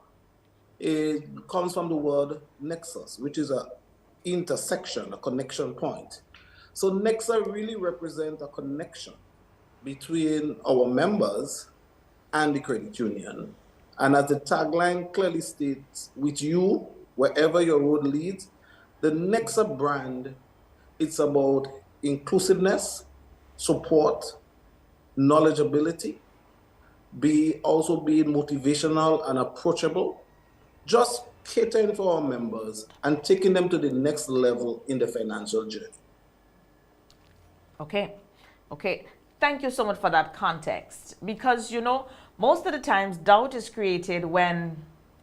comes from the word nexus, which is an intersection, a connection point. So Nexa really represents a connection between our members and the credit union. And as the tagline clearly states, with you, wherever your road leads, the Nexa brand, it's about inclusiveness, support, knowledgeability, also being motivational and approachable, just catering for our members and taking them to the next level in the financial journey. Okay. Thank you so much for that context, because, you know, most of the times doubt is created when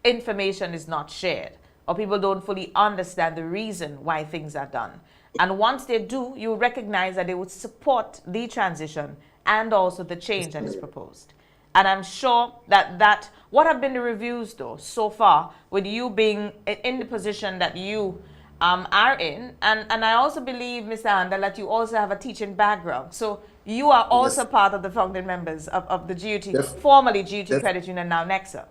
information is not shared or people don't fully understand the reason why things are done. And once they do, you recognize that they would support the transition and also the change that is proposed. And I'm sure that what have been the reviews, though, so far, with you being in the position that you are in? And I also believe, Mr. Andel, that you also have a teaching background. So you are also part of the founding members of the GUT, formerly GUT Credit Union, now Nexa.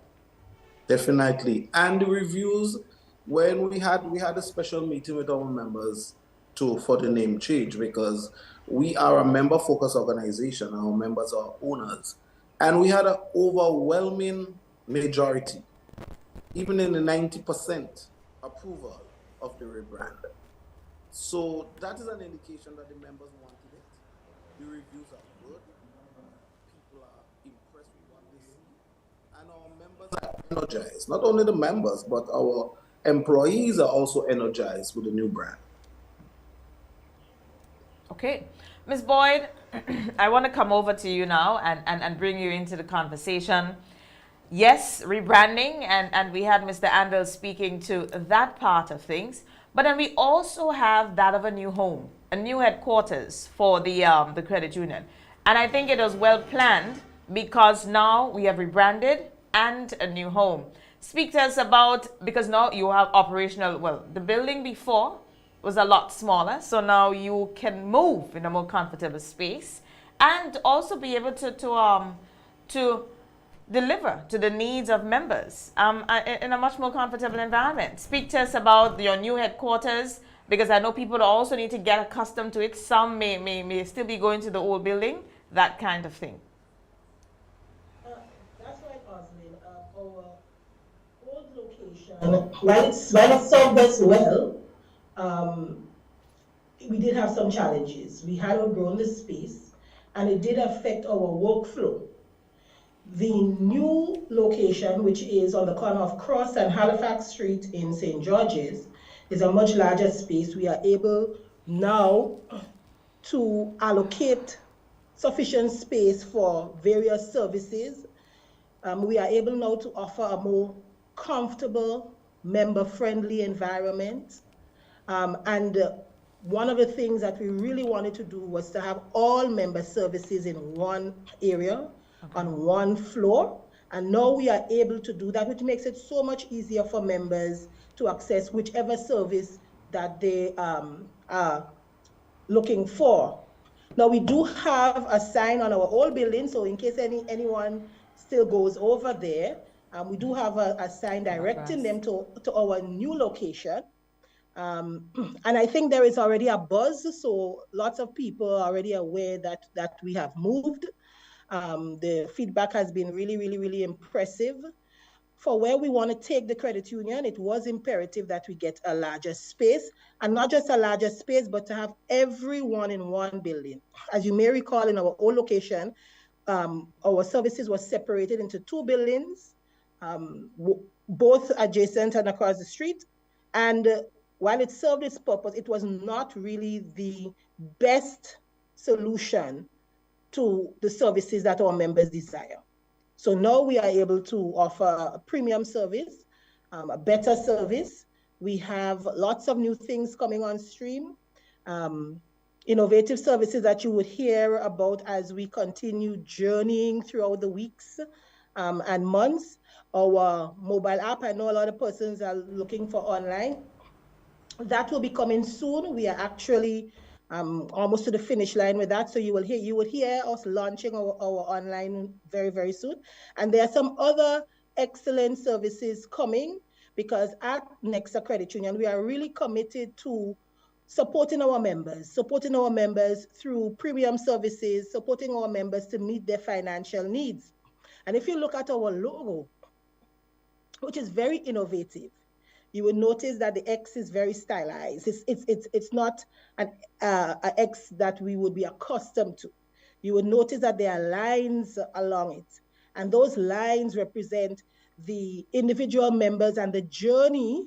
Definitely. And the reviews, when we had a special meeting with our members for the name change, because we are a member-focused organization. Our members are owners. And we had an overwhelming majority, even in the 90% approval of the rebrand. So that is an indication that the members wanted it. The reviews are good. People are impressed with what they see. And our members are energized. Not only the members, but our employees are also energized with the new brand. Okay. Ms. Boyd, I want to come over to you now and bring you into the conversation. Yes, rebranding, and we had Mr. Andel speaking to that part of things, but then we also have that of a new home, a new headquarters for the credit union. And I think it was well planned, because now we have rebranded and a new home. Speak to us about, because now you have operational, well, the building before was a lot smaller. So now you can move in a more comfortable space and also be able to deliver to the needs of members in a much more comfortable environment. Speak to us about your new headquarters, because I know people also need to get accustomed to it. Some may still be going to the old building, that kind of thing. That's right, Oslin. Our old location, while it served us well, we did have some challenges. We had outgrown the space, and it did affect our workflow. The new location, which is on the corner of Cross and Halifax Street in St. George's, is a much larger space. We are able now to allocate sufficient space for various services. We are able now to offer a more comfortable, member-friendly environment. And one of the things that we really wanted to do was to have all member services in one area, on one floor, and now we are able to do that, which makes it so much easier for members to access whichever service that they are looking for. Now we do have a sign on our old building, so in case anyone still goes over there, we do have a sign directing them to our new location. And I think there is already a buzz, so lots of people are already aware that we have moved. The feedback has been really, really, really impressive. For where we want to take the credit union, it was imperative that we get a larger space, and not just a larger space, but to have everyone in one building. As you may recall, in our old location, our services were separated into two buildings, both adjacent and across the street. And while it served its purpose, it was not really the best solution to the services that our members desire. So now we are able to offer a premium service, a better service. We have lots of new things coming on stream, innovative services that you would hear about as we continue journeying throughout the weeks and months. Our mobile app, I know a lot of persons are looking for online. That will be coming soon. We are actually almost to the finish line with that. So you will hear us launching our online very, very soon. And there are some other excellent services coming, because at Nexa Credit Union, we are really committed to supporting our members through premium services, supporting our members to meet their financial needs. And if you look at our logo, which is very innovative, you will notice that the X is very stylized. It's not an X that we would be accustomed to. You will notice that there are lines along it. And those lines represent the individual members and the journey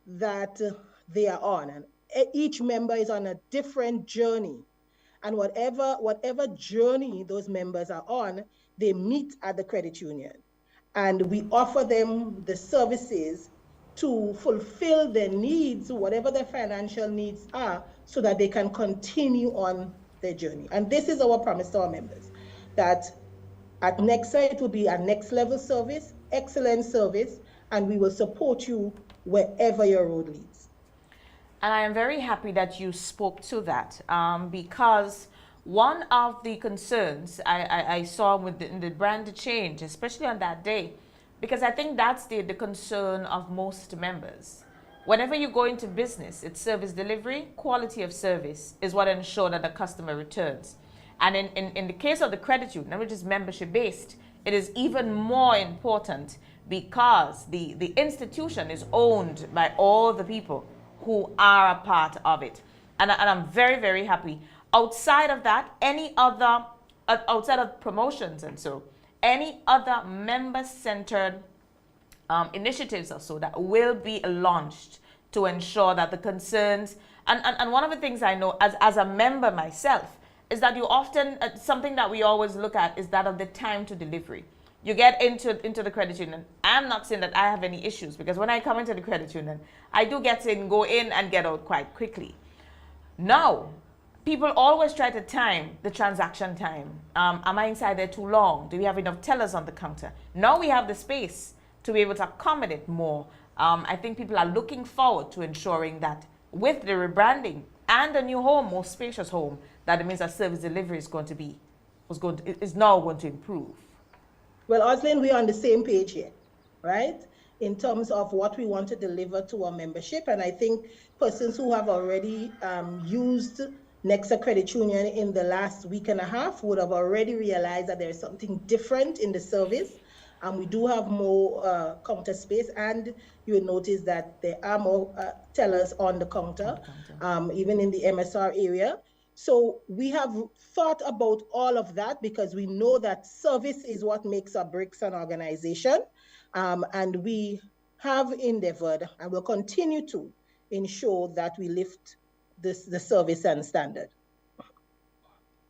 that they are on. And each member is on a different journey. And whatever journey those members are on, they meet at the credit union. And we offer them the services to fulfill their needs, whatever their financial needs are, so that they can continue on their journey. And this is our promise to our members, that at Nexa, it will be a next level service, excellent service, and we will support you wherever your road leads. And I am very happy that you spoke to that, because one of the concerns I saw with the brand change, especially on that day, because I think that's the concern of most members. Whenever you go into business, it's service delivery, quality of service is what ensures that the customer returns. And in the case of the credit union, which is membership based, it is even more important because the institution is owned by all the people who are a part of it. And I'm very, very happy. Outside of that, outside of promotions and so, any other member-centered initiatives or so that will be launched to ensure that the concerns, and one of the things I know as a member myself, is that you often, something that we always look at is that of the time to delivery. You get into the credit union. I'm not saying that I have any issues, because when I come into the credit union, I do go in and get out quite quickly. Now, people always try to time the transaction time. Am I inside there too long? Do we have enough tellers on the counter? Now we have the space to be able to accommodate more. I think people are looking forward to ensuring that with the rebranding and a new home, more spacious home, that it means that service delivery is now going to improve? Well, Oslin, we're on the same page here, right? In terms of what we want to deliver to our membership. And I think persons who have already used Nexa Credit Union in the last week and a half would have already realized that there is something different in the service. And we do have more counter space, and you will notice that there are more tellers on the counter, even in the MSR area. So we have thought about all of that because we know that service is what makes or breaks an organization. And we have endeavored and will continue to ensure that we lift the service and standard.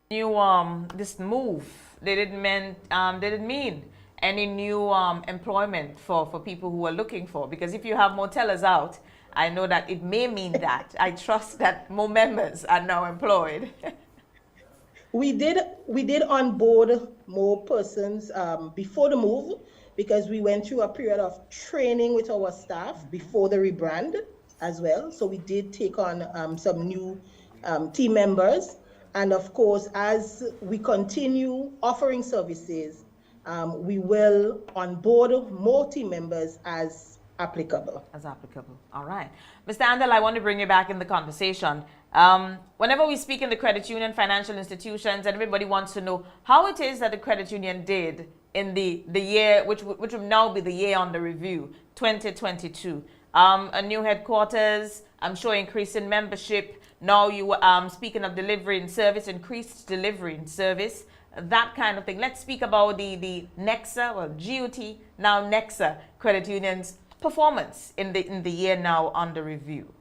This move, did it mean any new employment for people who are looking for? Because if you have more tellers out, I know that it may mean that. I trust that more members are now employed. We did onboard more persons before the move, because we went through a period of training with our staff before the rebrand as well. So we did take on some new team members. And of course, as we continue offering services, we will onboard more team members as applicable. All right. Mr. Andal, I want to bring you back in the conversation. Whenever we speak in the credit union, financial institutions, and everybody wants to know how it is that the credit union did in the year, which will now be the year under review, 2022. A new headquarters, I'm sure increase in membership. Now you speaking of delivery and service, increased delivery and service, that kind of thing. Let's speak about the Nexa, well, GUT, now Nexa Credit Union's performance in the year now under review.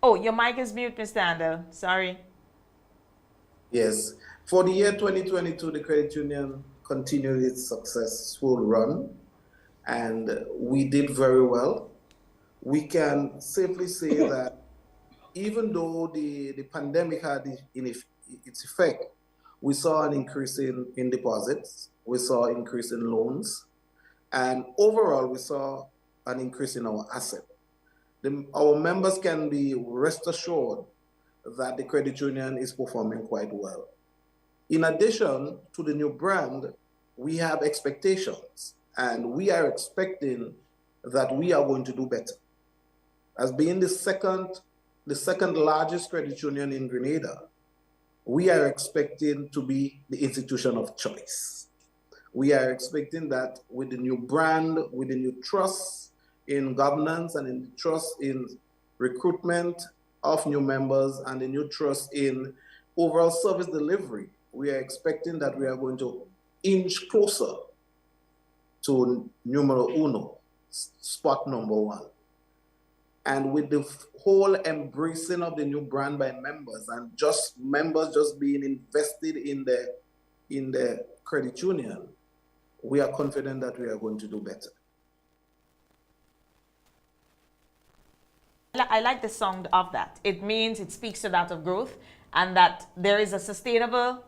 Oh, your mic is mute, Mr. Andal. Sorry. Yes. For the year 2022, the credit union continued its successful run, and we did very well. We can safely say that even though the pandemic had its effect, we saw an increase in deposits, we saw an increase in loans, and overall we saw an increase in our asset. Our members can be rest assured that the credit union is performing quite well. In addition to the new brand, we have expectations, and we are expecting that we are going to do better. As being the second largest credit union in Grenada, we are expecting to be the institution of choice. We are expecting that with the new brand, with the new trust in governance and in trust in recruitment of new members and the new trust in overall service delivery, we are expecting that we are going to inch closer to numero uno, spot number one. And with the whole embracing of the new brand by members and members just being invested in the credit union, we are confident that we are going to do better. I like the sound of that. It means it speaks to that of growth, and that there is a sustainable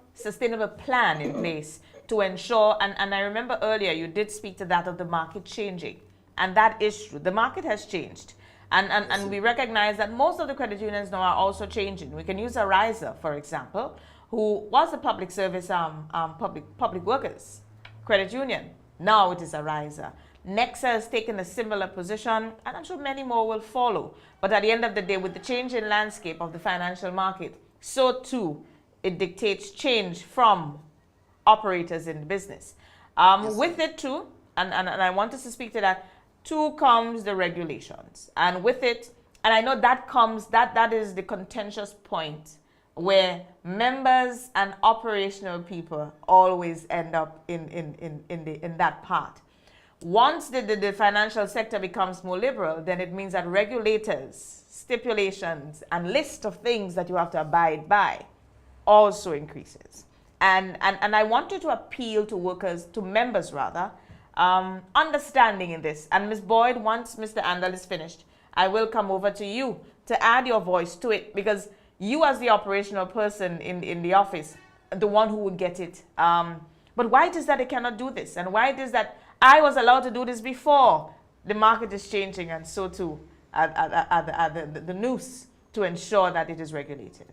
plan in place to ensure, and I remember earlier you did speak to that of the market changing, and that is true. The market has changed, and we recognize that most of the credit unions now are also changing. We can use Ariza, for example, who was a public service, public workers credit union. Now it is Ariza. Nexa has taken a similar position, and I'm sure many more will follow. But at the end of the day, with the changing landscape of the financial market, so too it dictates change from operators in the business. With it too, and I want us to speak to that, too comes the regulations. And with it, and I know that is the contentious point where members and operational people always end up in that part. Once the financial sector becomes more liberal, then it means that regulators, stipulations, and list of things that you have to abide by also increases. And I wanted to appeal to workers, to members rather, understanding in this. And Ms. Boyd, once Mr. Andal is finished, I will come over to you to add your voice to it, because you as the operational person in the office, the one who would get it. But why it is that they cannot do this? And why it is that I was allowed to do this before. The market is changing, and so too the noose to ensure that it is regulated.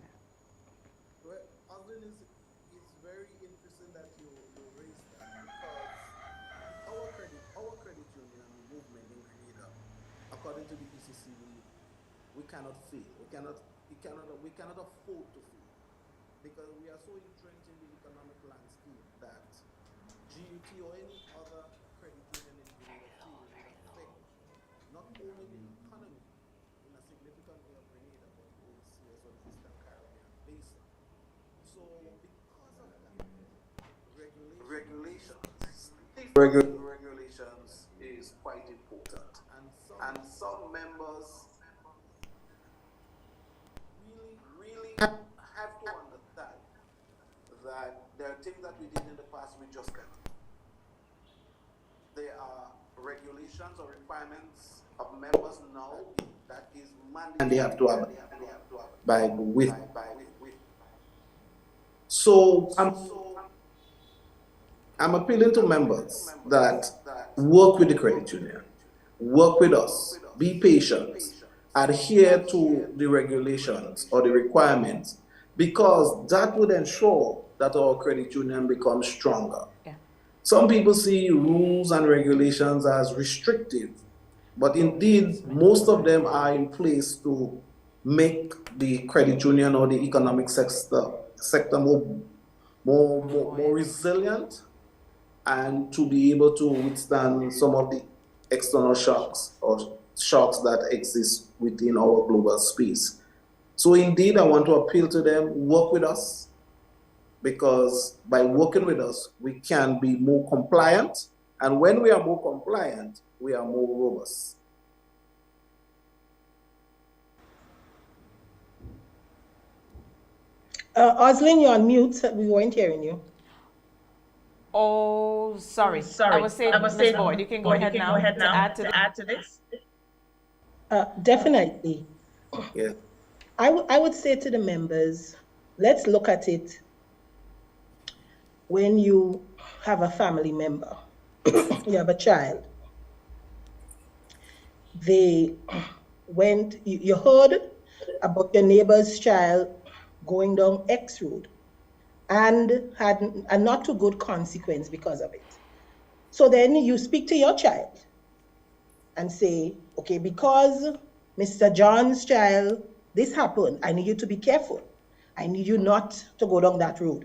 Well, Oswin, it's very interesting that you raised that, because our credit union movement in Grenada, according to the ECC, we cannot fail. We cannot afford to fail, because we are so entrenched in the economic landscape that GUT or any other credit union in Grenada will affect not only the economy in a significant way of Grenada, but overseas or the Eastern Caribbean basin. So because of that, regulations is quite important, and some members really have to understand that there are things that we did in the past we just can't. There are regulations or requirements of members now that is mandated, and they have to have by with. So I'm appealing to members that work with the credit union, work with us, be patient, adhere to the regulations or the requirements, because that would ensure that our credit union becomes stronger. Yeah. Some people see rules and regulations as restrictive, but indeed most of them are in place to make the credit union or the economic sector more resilient, and to be able to withstand some of the external shocks or shocks that exist within our global space. So indeed, I want to appeal to them, work with us, because by working with us, we can be more compliant. And when we are more compliant, we are more robust. Oslin, you're on mute. We weren't hearing you. Oh, sorry. I was saying, Ms. Boyd, you can go ahead now to add to this. Definitely. Yeah. I would say to the members, let's look at it when you have a family member, you have a child. You heard about your neighbor's child going down X road and had a not too good consequence because of it. So then you speak to your child and say, okay, because Mr. John's child, this happened, I need you to be careful. I need you not to go down that road.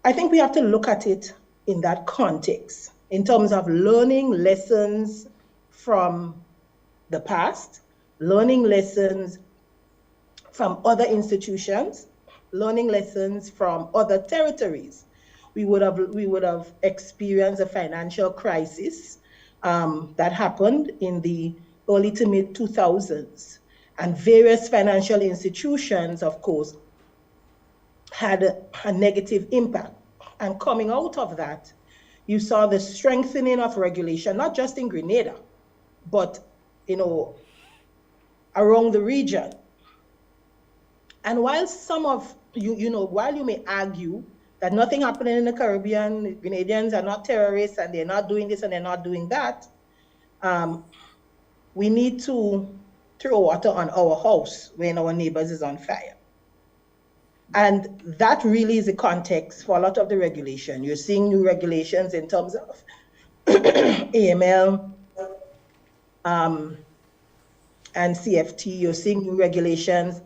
I think we have to look at it in that context, in terms of learning lessons from the past, learning lessons from other institutions, learning lessons from other territories. We would have experienced a financial crisis that happened in the early to mid 2000s, and various financial institutions, of course, had a negative impact. And coming out of that, you saw the strengthening of regulation, not just in Grenada, but around the region. And while some of while you may argue that nothing happening in the Caribbean, Grenadians are not terrorists and they're not doing this and they're not doing that, we need to throw water on our house when our neighbors is on fire. And that really is the context for a lot of the regulation. You're seeing new regulations in terms of AML and CFT. You're seeing new regulations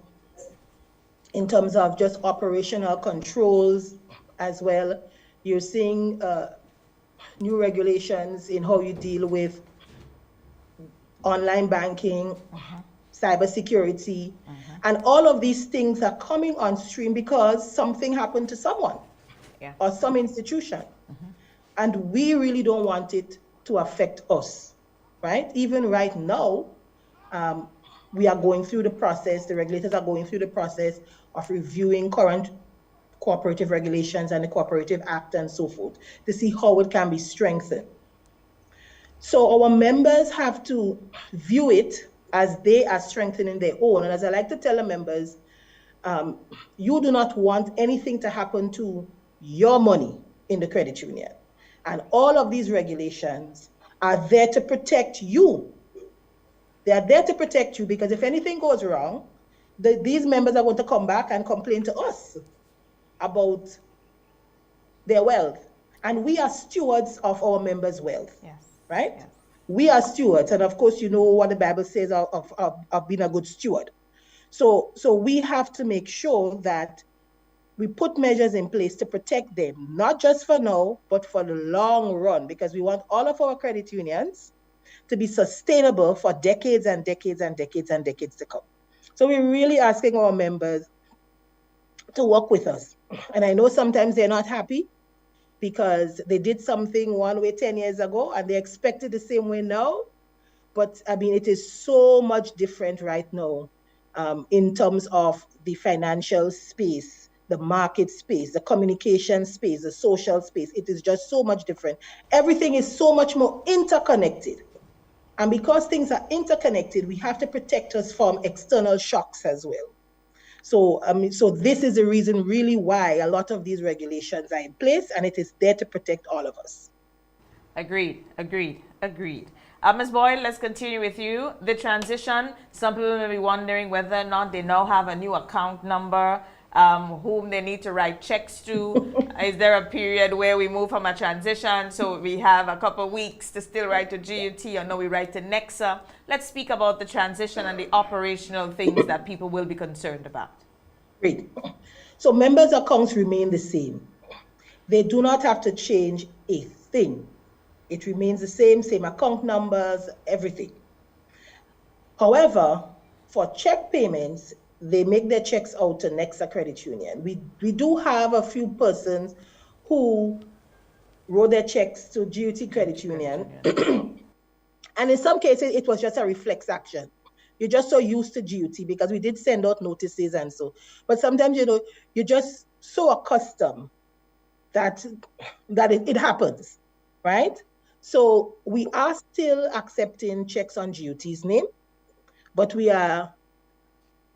in terms of just operational controls as well. You're seeing new regulations in how you deal with online banking, cybersecurity, and all of these things are coming on stream because something happened to someone or some institution. And we really don't want it to affect us, right? Even right now, we are going through the process, the regulators are going through the process of reviewing current cooperative regulations and the Cooperative Act and so forth to see how it can be strengthened. So our members have to view it as they are strengthening their own. And as I like to tell the members, you do not want anything to happen to your money in the credit union. And all of these regulations are there to protect you. They are there to protect you, because if anything goes wrong, these members are going to come back and complain to us about their wealth. And we are stewards of our members' wealth, right? Yes. We are stewards. And of course, you know what the Bible says of being a good steward. So we have to make sure that we put measures in place to protect them, not just for now, but for the long run, because we want all of our credit unions to be sustainable for decades and decades and decades and decades to come. So we're really asking our members to work with us. And I know sometimes they're not happy because they did something one way 10 years ago and they expect it the same way now. But I mean, it is so much different right now in terms of the financial space, the market space, the communication space, the social space. It is just so much different. Everything is so much more interconnected. And because things are interconnected, we have to protect us from external shocks as well. So, so this is the reason really why a lot of these regulations are in place, and it is there to protect all of us. Agreed. Ms. Boyle, let's continue with you. The transition, some people may be wondering whether or not they now have a new account number, whom they need to write checks to. Is there a period where we move from a transition, so we have a couple of weeks to still write to GUT, or no, we write to Nexa? Let's speak about the transition and the operational things that people will be concerned about. Great. So members' accounts remain the same. They do not have to change a thing. It remains the same account numbers, everything. However, for check payments, they make their checks out to Nexa Credit Union. We do have a few persons who wrote their checks to GUT Credit Union. And in some cases, it was just a reflex action. You're just so used to GUT because we did send out notices and so. But sometimes, you know, you're just so accustomed that it happens, right? So we are still accepting checks on GUT's name, but we are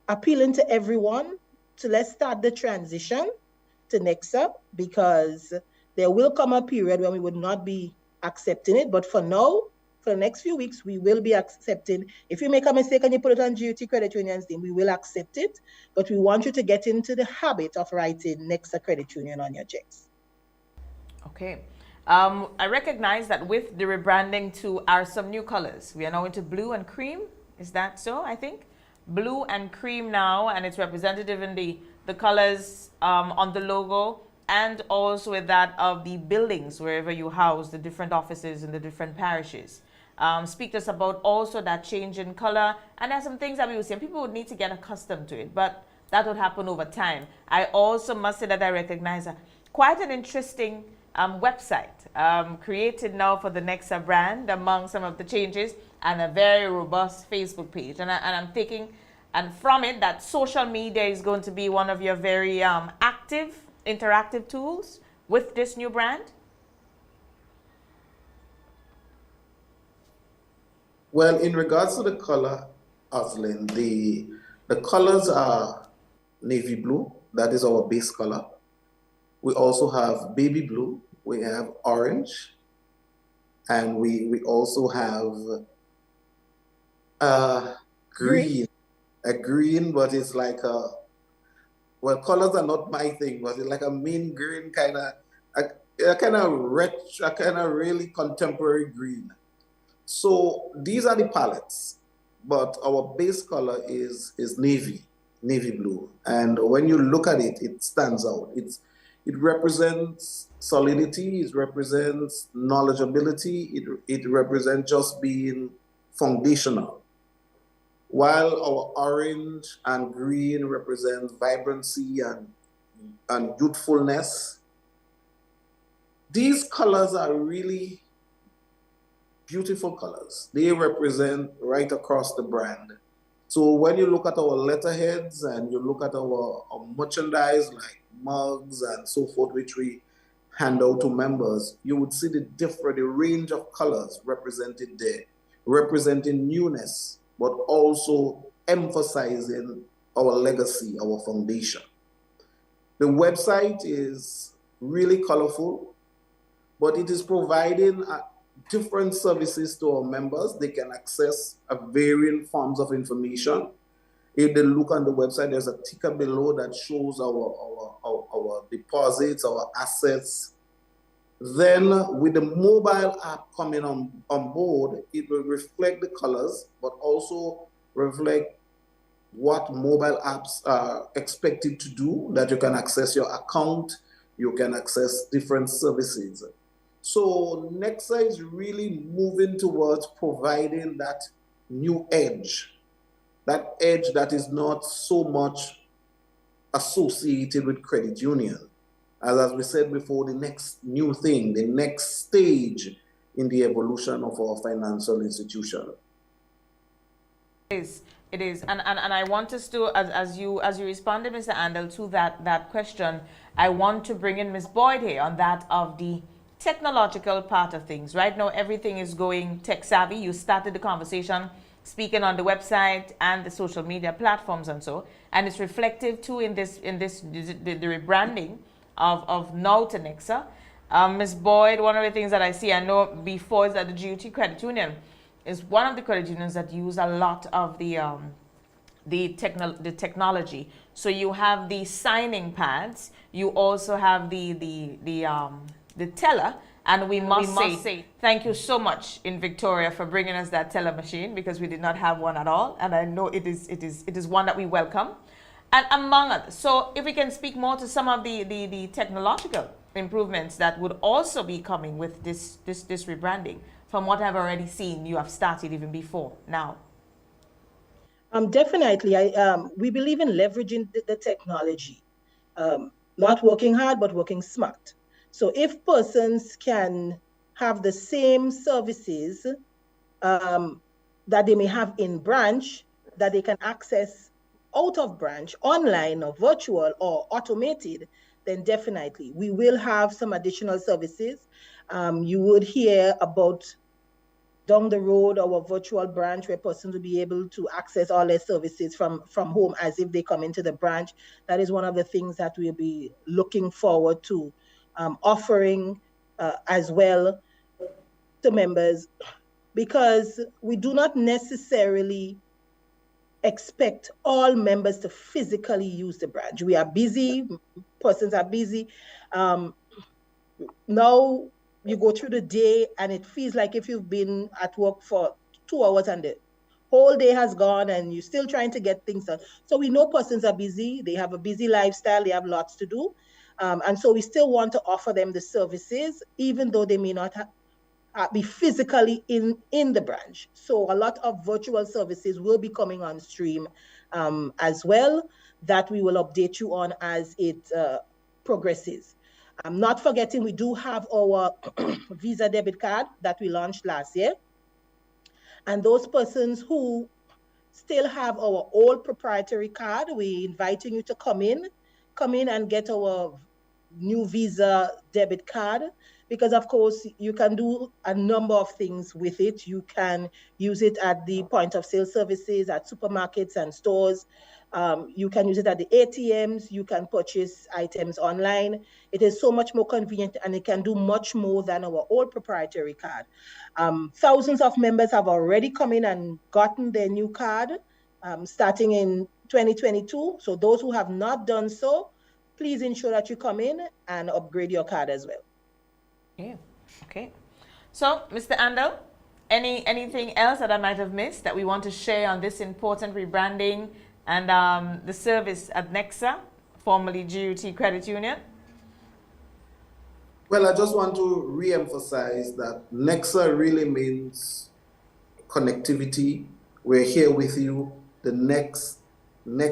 appealing to everyone to let's start the transition to Nexa, because there will come a period when we would not be accepting it. But for now, for the next few weeks, we will be accepting. If you make a mistake and you put it on GUT Credit Union's name, we will accept it. But we want you to get into the habit of writing Nexa Credit Union on your checks. Okay. I recognize that with the rebranding to some new colors. We are now into blue and cream. Is that so, I think? Blue and cream now, and it's representative in the colors on the logo, and also with that of the buildings wherever you house the different offices in the different parishes. Speak to us about also that change in color, and there's some things that we would say, and people would need to get accustomed to it, but that would happen over time. I also must say that I recognize quite an interesting website created now for the Nexa brand among some of the changes, and a very robust Facebook page. And I'm thinking, and from it, that social media is going to be one of your very active, interactive tools with this new brand? Well, in regards to the color, Oslin, the colors are navy blue. That is our base color. We also have baby blue. We have orange. And we also have green. A green, but it's like well, colors are not my thing, but it's like a mean green, kind of retro, kind of really contemporary green. So these are the palettes, but our base color is navy blue. And when you look at it, it stands out. It represents solidity, it represents knowledgeability, it represents just being foundational. While our orange and green represent vibrancy and youthfulness, these colors are really beautiful colors. They represent right across the brand. So when you look at our letterheads and you look at our merchandise like mugs and so forth, which we hand out to members, you would see the range of colors represented there, representing newness, but also emphasizing our legacy, our foundation. The website is really colorful. but it is providing different services to our members. They can access varying forms of information. If they look on the website, there's a ticker below that shows our deposits, our assets. Then with the mobile app coming on board, it will reflect the colors, but also reflect what mobile apps are expected to do, that you can access your account, you can access different services. So Nexa is really moving towards providing that new edge that is not so much associated with credit union. As we said before, the next new thing, the next stage in the evolution of our financial institution. It is, and I want us to, as you responded, Mr. Andel, to that question, I want to bring in Ms. Boyd here on that of the technological part of things. Right now, everything is going tech savvy. You started the conversation speaking on the website and the social media platforms and so, and it's reflective too in the rebranding of now to Nexa. Ms. Boyd, one of the things that I see, I know before, is that the GUT Credit Union is one of the credit unions that use a lot of the technology. So you have the signing pads, you also have the teller, and we must say thank you so much in Victoria for bringing us that teller machine, because we did not have one at all, and I know it is one that we welcome, and among others. So if we can speak more to some of the technological improvements that would also be coming with this rebranding. From what I've already seen, you have started even before now. Definitely, we believe in leveraging the technology, not working hard, but working smart. So if persons can have the same services that they may have in branch, that they can access out of branch, online or virtual or automated, then definitely we will have some additional services. You would hear about down the road our virtual branch, where persons will be able to access all their services from home as if they come into the branch. That is one of the things that we'll be looking forward to offering as well to members, because we do not necessarily expect all members to physically use the branch. We are busy, persons are busy. Now you go through the day and it feels like if you've been at work for 2 hours and the whole day has gone and you're still trying to get things done. So we know persons are busy, they have a busy lifestyle, they have lots to do. And so we still want to offer them the services, even though they may not be physically in the branch. So a lot of virtual services will be coming on stream as well, that we will update you on as it progresses. I'm not forgetting, we do have our Visa debit card that we launched last year. And those persons who still have our old proprietary card, we're inviting you to come in and get our new Visa debit card, because of course you can do a number of things with it. You can use it at the point of sale services, at supermarkets and stores. You can use it at the ATMs. You can purchase items online. It is so much more convenient, and it can do much more than our old proprietary card. Thousands of members have already come in and gotten their new card starting in 2022. So those who have not done so, please ensure that you come in and upgrade your card as well. Okay. So, Mr. Andel, anything else that I might have missed that we want to share on this important rebranding and the service at Nexa, formerly GUT Credit Union? Well, I just want to re-emphasize that Nexa really means connectivity. We're here with you, the next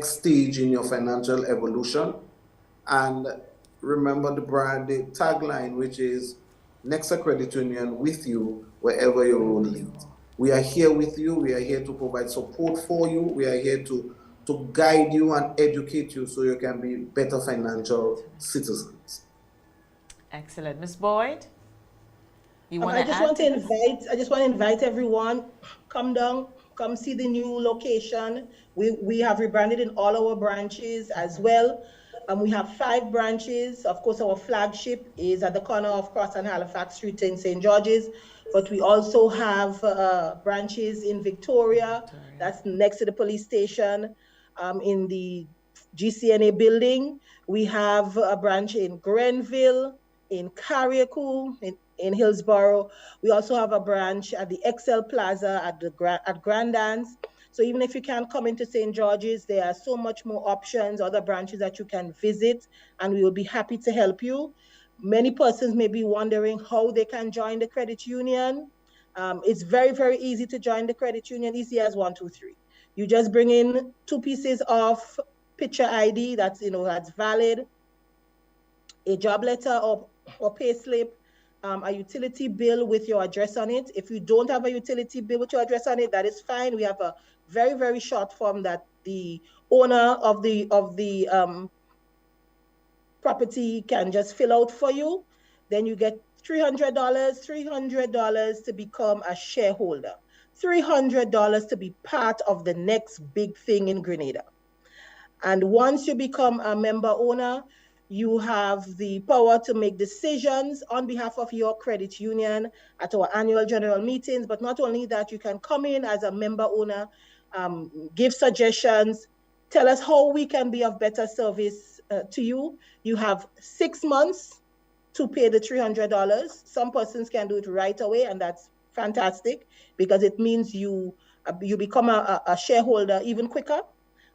stage in your financial evolution. And remember the brand, the tagline, which is Nexa Credit Union, with you wherever your road leads. We are here with you. We are here to provide support for you. We are here to guide you and educate you so you can be better financial citizens. Excellent. Ms. Boyd, I just want to invite everyone, come down, come see the new location. We have rebranded in all our branches as well. We have 5 branches. Of course, our flagship is at the corner of Cross and Halifax Street in St. George's, but we also have branches in Victoria, that's next to the police station, in the GCNA building. We have a branch in Grenville, in Carriacou, in Hillsborough. We also have a branch at the Excel Plaza at Grandans. So even if you can't come into St. George's, there are so much more options, other branches that you can visit, and we will be happy to help you. Many persons may be wondering how they can join the credit union. It's very, very easy to join the credit union, easy as 1, 2, 3. You just bring in 2 pieces of picture ID that's valid, a job letter or pay slip, a utility bill with your address on it. If you don't have a utility bill with your address on it, that is fine. We have a very, very short form that the owner of the property can just fill out for you. Then you get $300 to become a shareholder, $300 to be part of the next big thing in Grenada. And once you become a member owner, you have the power to make decisions on behalf of your credit union at our annual general meetings. But not only that, you can come in as a member owner, give suggestions, tell us how we can be of better service to you. You have 6 months to pay the $300. Some persons can do it right away, and that's fantastic because it means you become a shareholder even quicker.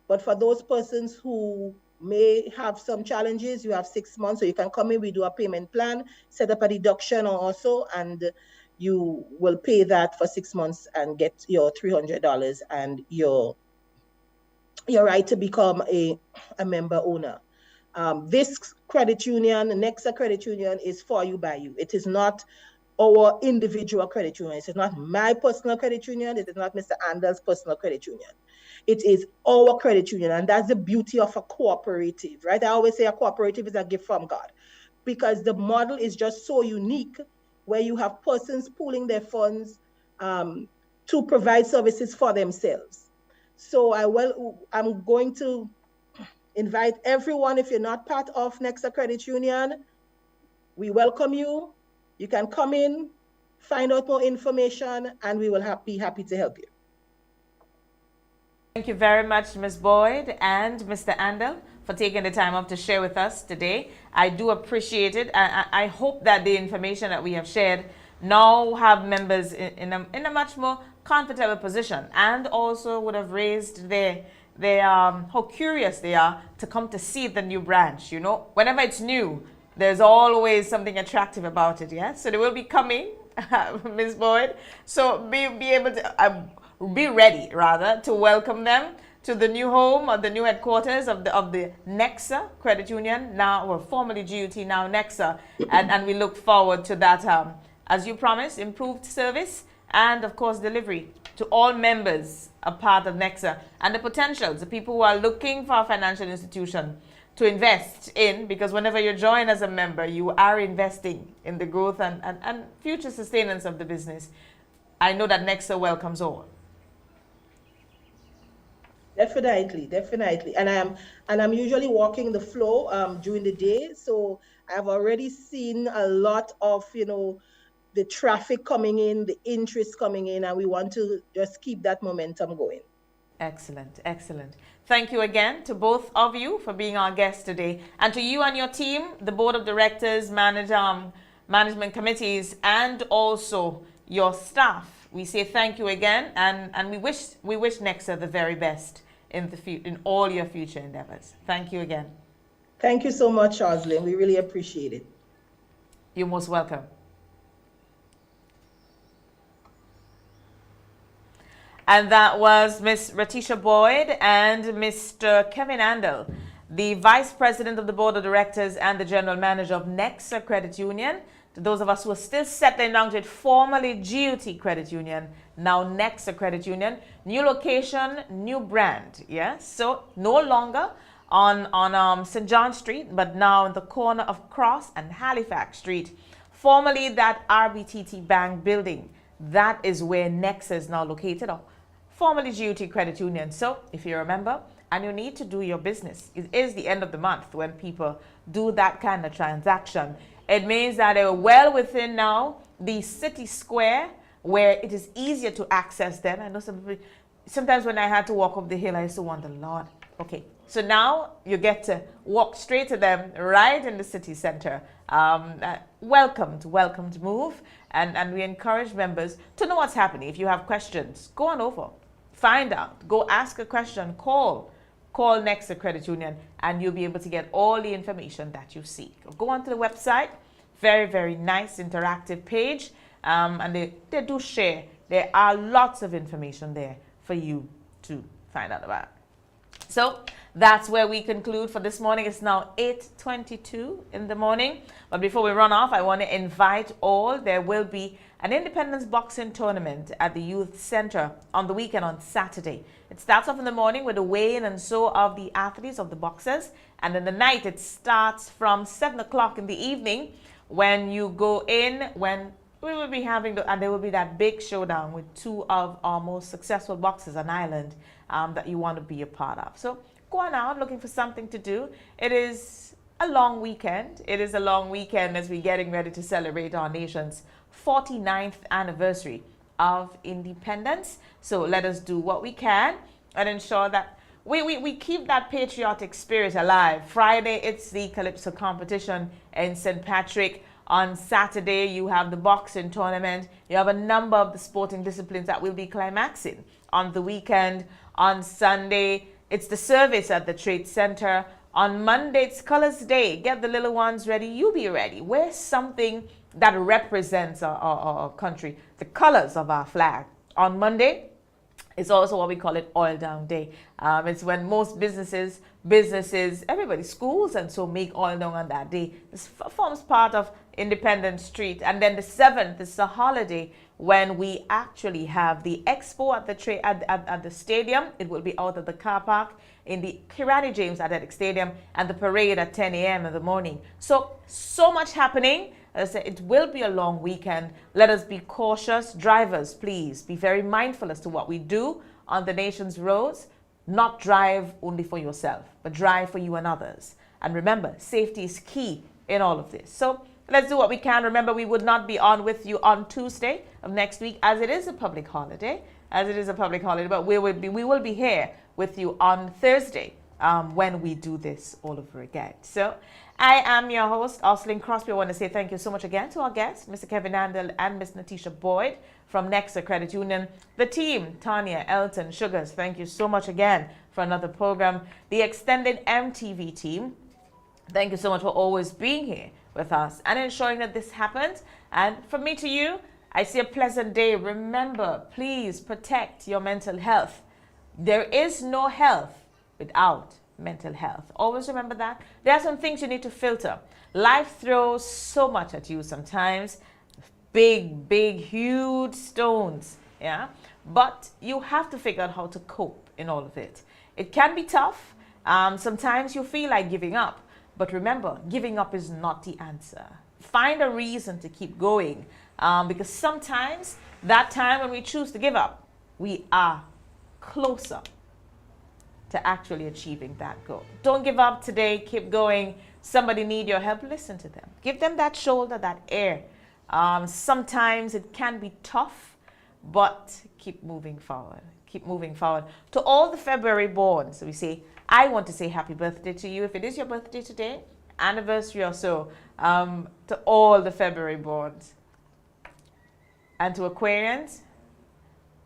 But for those persons who may have some challenges, you have 6 months, so you can come in, we do a payment plan, set up a deduction also, and you will pay that for 6 months and get your $300 and your right to become a member owner. This credit union, Nexa Credit Union, is for you, by you. It is not our individual credit union. It is not my personal credit union. It is not Mr. Andel's personal credit union. It is our credit union, and that's the beauty of a cooperative, right? I always say a cooperative is a gift from God because the model is just so unique where you have persons pooling their funds to provide services for themselves. So I'm going to invite everyone, if you're not part of Nexa Credit Union, we welcome you. You can come in, find out more information, and we will be happy to help you. Thank you very much, Ms. Boyd and Mr. Andel, for taking the time up to share with us today. I do appreciate it. I hope that the information that we have shared now have members in a much more comfortable position, and also would have raised their how curious they are to come to see the new branch. You know, whenever it's new, there's always something attractive about it. Yeah, so they will be coming, Ms. Boyd. So be able to be ready rather to welcome them to the new home or the new headquarters of the Nexa Credit Union, now or formerly GUT, now Nexa, and we look forward to that. As you promised, improved service and of course delivery to all members a part of Nexa, and the potentials, the people who are looking for a financial institution to invest in, because whenever you join as a member, you are investing in the growth and future sustenance of the business. I know that Nexa welcomes all. Definitely. And I'm usually walking the floor during the day, so I've already seen a lot of, the traffic coming in, the interest coming in, and we want to just keep that momentum going. Excellent. Thank you again to both of you for being our guests today, and to you and your team, the board of directors, management committees, and also your staff. We say thank you again, and we wish Nexa the very best in all your future endeavors. Thank you again. Thank you so much, Roslyn. We really appreciate it. You're most welcome. And that was Ms. Ratisha Boyd and Mr. Kevin Andel, the Vice President of the Board of Directors and the General Manager of Nexa Credit Union. To those of us who are still settling down to it, formerly GUT Credit Union, now Nexa Credit Union. New location, new brand, yes? So no longer on St. John Street, but now in the corner of Cross and Halifax Street. Formerly that RBTT Bank building. That is where Nexa is now located, or formerly GUT Credit Union. So if you remember, and you need to do your business. It is the end of the month when people do that kind of transaction. It means that they're well within now the city square where it is easier to access them. I know sometimes when I had to walk up the hill, I used to wonder, Lord, okay. So now you get to walk straight to them right in the city center. Welcome to Move. And we encourage members to know what's happening. If you have questions, go on over, find out, go ask a question, call Nexa Credit Union, and you'll be able to get all the information that you seek. Go onto the website, very, very nice interactive page, and they do share. There are lots of information there for you to find out about. So that's where we conclude for this morning. It's now 8:22 in the morning. But before we run off, I want to invite all. There will be an Independence Boxing Tournament at the Youth Center on the weekend on Saturday. It starts off in the morning with the weigh-in and so of the athletes, of the boxers. And in the night, it starts from 7 o'clock in the evening when you go in, when we will be having, and there will be that big showdown with two of our most successful boxers on Ireland that you want to be a part of. So go on out looking for something to do. It is a long weekend. It is a long weekend as we're getting ready to celebrate our nation's 49th anniversary of independence. So let us do what we can and ensure that we keep that patriotic spirit alive. Friday, it's the Calypso competition in St. Patrick. On Saturday, you have the boxing tournament. You have a number of the sporting disciplines that will be climaxing on the weekend. On Sunday, it's the service at the Trade Center. On Monday, it's Colors Day. Get the little ones ready. You be ready. Wear something that represents our country, the colors of our flag. On Monday, it's also what we call it Oil Down Day. It's when most businesses, everybody, schools, and so make oil down on that day. This forms part of Independence Street. And then the 7th is a holiday when we actually have the expo at the stadium. It will be out of the car park in the Kirani James Athletic Stadium, and the parade at 10 a.m. in the morning. So much happening. As I said, it will be a long weekend. Let us be cautious. Drivers, please be very mindful as to what we do on the nation's roads. Not drive only for yourself, but drive for you and others. And remember, safety is key in all of this. So let's do what we can. Remember, we would not be on with you on Tuesday of next week, as it is a public holiday. But we will be here with you on Thursday when we do this all over again. So I am your host, Oslin Crosby. I want to say thank you so much again to our guests, Mr. Kevin Andel and Ms. Natisha Boyd from Nexa Credit Union. The team, Tanya, Elton, Sugars, thank you so much again for another program. The extended MTV team, thank you so much for always being here with us and ensuring that this happens. And from me to you, I say a pleasant day. Remember, please protect your mental health. There is no health without mental health. Always remember that. There are some things you need to filter. Life throws so much at you sometimes. Big, huge stones. Yeah. But you have to figure out how to cope in all of it. It can be tough. Sometimes you feel like giving up. But remember, giving up is not the answer. Find a reason to keep going. Because sometimes that time when we choose to give up, we are closer to actually achieving that goal. Don't give up today. Keep going. Somebody need your help. Listen to them. Give them that shoulder, that air. Sometimes it can be tough, but keep moving forward. Keep moving forward. To all the February born, so we say, I want to say happy birthday to you. If it is your birthday today, anniversary or so, to all the February borns. And to Aquarians,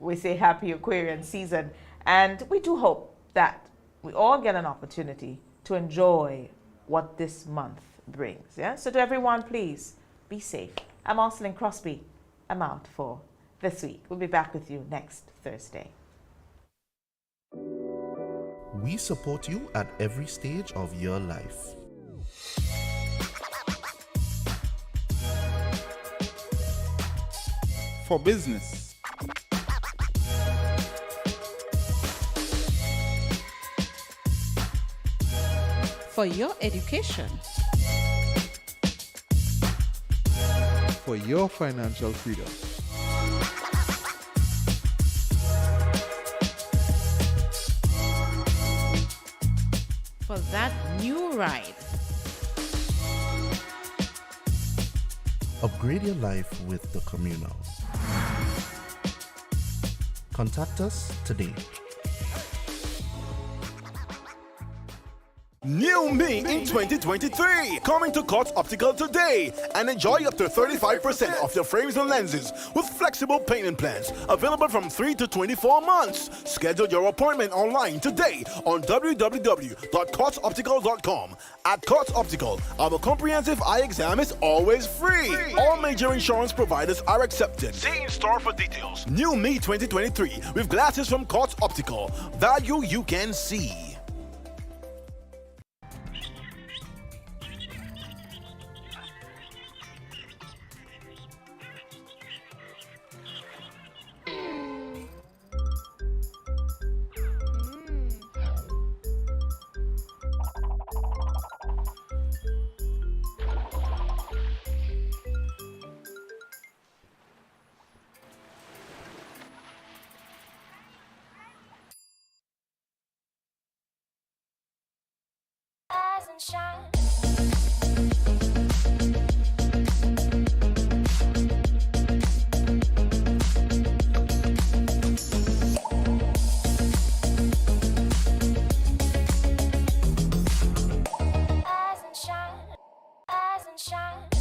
we say happy Aquarian season. And we do hope that we all get an opportunity to enjoy what this month brings. Yeah? So to everyone, please be safe. I'm Oslin Crosby. I'm out for this week. We'll be back with you next Thursday. We support you at every stage of your life. For business, for your education, for your financial freedom, new ride. Upgrade your life with the Communal. Contact us today. New Me in 2023. Coming to Courts Optical today and enjoy up to 35% off your frames and lenses with flexible payment plans available from 3 to 24 months. Schedule your appointment online today on www.courtsoptical.com. At Courts Optical, our comprehensive eye exam is always free. All major insurance providers are accepted. See in store for details. New Me 2023 with glasses from Courts Optical. Value you can see. Rise and shine. Rise and shine. Rise and shine.